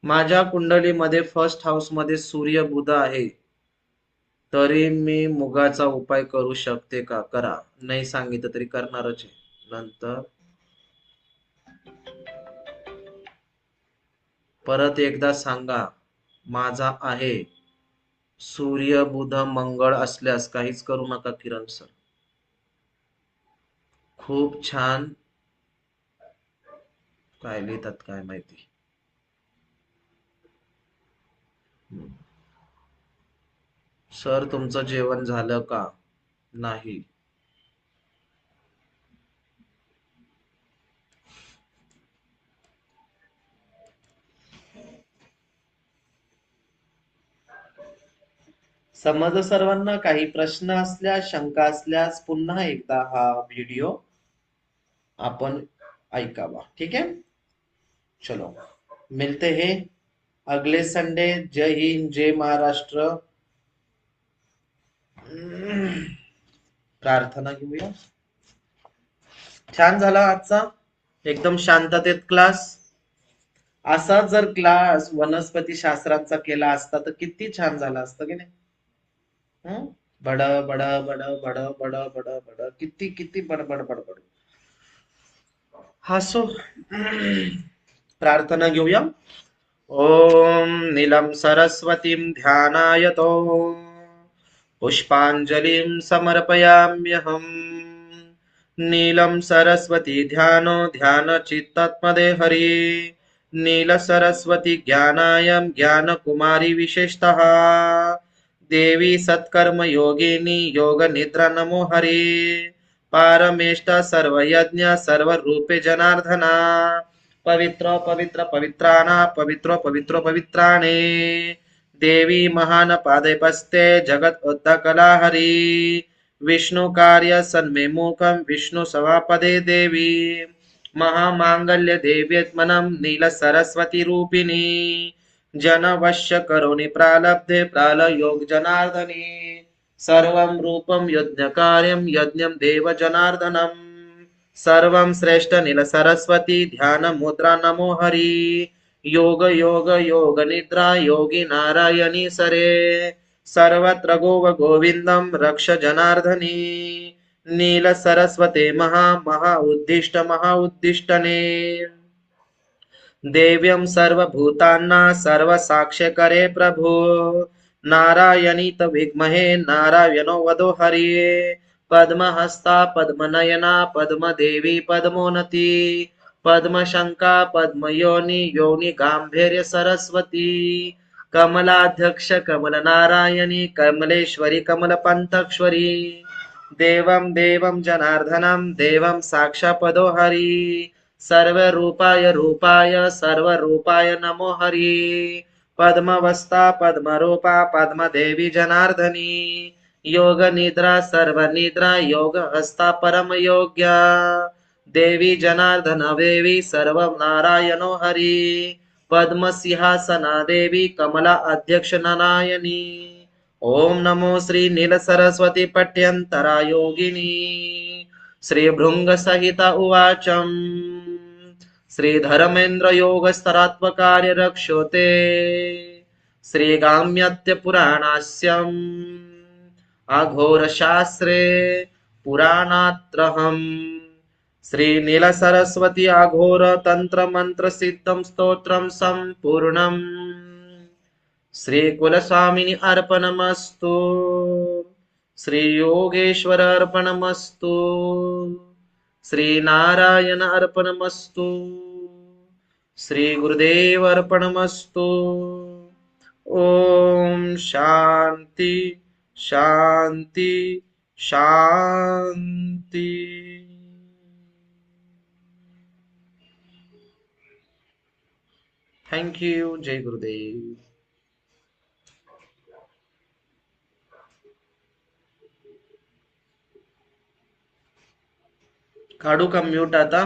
माझ्या कुंडलीमध्ये फर्स्ट हाऊस मध्ये सूर्य बुध आहे, तरी मी मुगाचा उपाय करू शकते का? करा. नाही सांगितलं तरी करणारच आहे. नंतर परत एकदा सांगा. माझा आहे. सूर्य बुध मंगळ असल्यास काहीच करू नका किरण सर. खूप छान. काय लिहितात काय माहिती. सर तुमचं जेवण झालं का? नाही. समज सर्वांना? काही प्रश्न असल्यास, शंका असल्यास पुन्हा एकदा हा व्हिडिओ आपण ऐकावा. ठीक है? चलो मिलते हैं अगले संडे. जय हिंद, जय महाराष्ट्र. प्रार्थना घेऊया. छान झाला आजचा एकदम शांततेत क्लास. असा जर क्लास वनस्पती शास्त्राचा केला असता तर किती छान झाला असतं की नाही. बड बड बड बड बड बड बड किती किती बडबड बडबड. हसो. प्रार्थना घेऊया. ओम नीलम सरस्वतीं ध्यानायतो पुष्पांजलिं समर्पयाम्यहम्. नीलम सरस्वती ध्यानो ध्यान चित्तात्मदे हरि. नील सरस्वती ज्ञानायम ज्ञान कुमारी विशेषतः. देवी सत्कर्म योगिनी योग निद्रा नमो हरि. पारमेष्ट सर्व यज्ञ सर्व रूपे जनार्दना. पवित्र पवित्र पवित्राणा पवित्रो पवित्रो पवित्राणे. देवी महान पादे पस्ते जगत उद्धकला हरि. विष्णु कार्य सन्मेमुखम विष्णु सवापदे देवी. महामांगल्य देव्यत्मनम नील सरस्वती रूपिणी. जन वश्य करोनि प्रालब्धे प्रालयोग जनार्दनी. सर्वं रूपं यज्ञ कार्यं यज्ञं देव जनार्दनम्. सर्वं श्रेष्ठ नील सरस्वती ध्यान मुद्रा नमो हरि. योग योग योग निद्रा योगी नारायणी सरे. सर्वत्र गोविंदम रक्ष जनार्दनी. नील सरस्वते महा उद्दिष्टने. देव्यं सर्वभूतान्ना सर्वसाक्ष्य करे प्रभु. नारायणीत विद्महे नारायणो वदो हरिये. पद्महस्ता पद्मनयना पद्मदेवी पद्मोन्नती. पद्मशंका पद्मयोनि योनि गांभीर्य सरस्वती. कमलाध्यक्ष कमल नारायणी कमलेश्वरी कमलपंथक्श्वरी. देवं देवं जनार्दनं देवं साक्षापदो हरि. सर्वरूपाय सर्वरूपाय नमो हरि. पद्मवस्ता पद्मरूपा पद्मदेवी जनार्दनी. योग निद्रा सर्वनिद्रा योग हस्ता परम योग्या. देवी जनार्दन देवी सर्व नारायणो हरि. पद्मसिंहासना देवी कमला अध्यक्ष नारायणी. ओम नमो श्री नील सरस्वती पट्यंतरा योगिनी. श्री भृंग सहिता उवाचम. श्री धर्मेंद्र योग स्तरात्मकार्य रक्षोते. श्री गाम्यत्य पुराणास्यम अघोर शास्त्रे पुराणात्रहम. श्री नील सरस्वती अघोर तंत्र मंत्र सिद्धम स्तोत्रम संपूर्णम. श्री कुलस्वामिनी अर्पणमस्तु. श्री योगेश्वर अर्पणमस्तु. श्री नारायण अर्पणमस्तु. श्री गुरुदेव अर्पणमस्तु. ओम शांति शांति शांति. Thank you. जय गुरुदेव. काढू का म्यूट आता?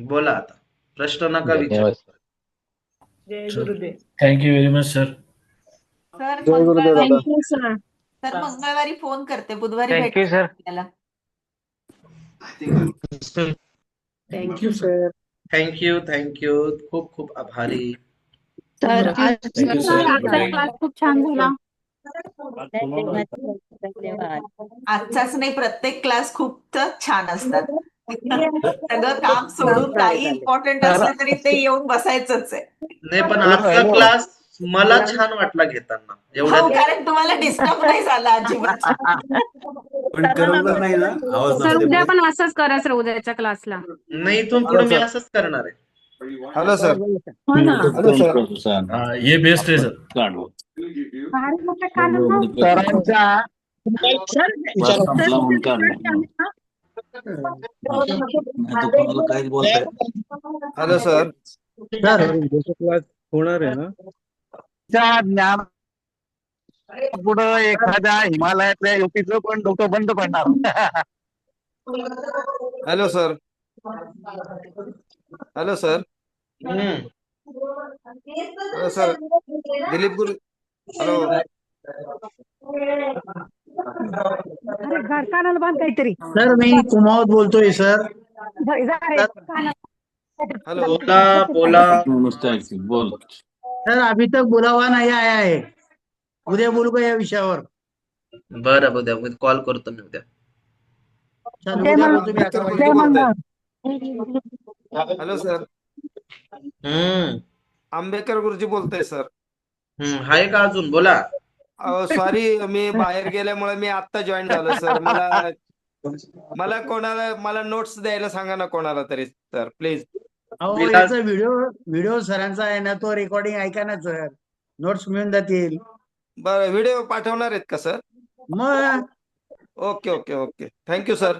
बोला आता. प्रश्न नका विचार. धन्यवाद सर. जय Gurudev. Thank you very much sir. Sir जय गुरुदेव दादा. Thank you sir. सर मंगळवारी फोन करते, बुधवारी थँक यू भेटू सर. आपल्याला. Thank you sir. थँक्यू खूप खूप आभारी. Sir Thank you, sir. Good day. Class खूप छान झाला. धन्यवाद. आजचाच नाही, प्रत्येक क्लास खूप छान असतात. सगळं काम सोडून काही इम्पॉर्टंट असलं तरी ते येऊन बसायचंच आहे. नाही पण आजचा क्लास मला छान वाटला घेताना हो, एवढ्यात. कारण तुम्हाला डिस्टर्ब नाही झाला अजिबात. पण करमलं नाही ना आवाज सर नसते उद्या पण असंच करा सर उद्याच्या क्लासला. नाही इथून पुढे मी असंच करणार आहे. Hello sir. हो ना. Hello sir. ये बेस्ट आहे सर हॅलो सर. होणार आहे ना ज्ञान पुढं एखाद्या हिमालयातल्या युपीचं पण डोकं बंद पडणार. Hello sir. Hello sir. Hmm. Hello sir. Dilip गुरु. हॅलो. कानाला बांध काहीतरी. सर मी कुमावत बोलतोय सर. हॅलो. बोला बोल सर अभी तक बुलावा नाही आया है. उद्या बोलू का या विषयावर. बरं उद्या कॉल करतो मी उद्या. चल, उद्या बोलतो मी 11 वाजता. बोलतोय. Hello sir. हम्म आंबेकर गुरुजी बोलतोय सर. आहे का अजून बोला. सॉरी मी बाहेर गेल्यामुळे मी आत्ता जॉईन झालो सर. मला नोट्स द्यायला सांगा ना कोणाला तरी सर प्लीज. अहो विलास- याचा व्हिडिओ सरांचा आहे ना, तो रेकॉर्डिंग ऐका ना सर. नोट्स मिळून जातील. बरं व्हिडिओ पाठवणार आहेत का सर? मग okay okay okay thank you sir.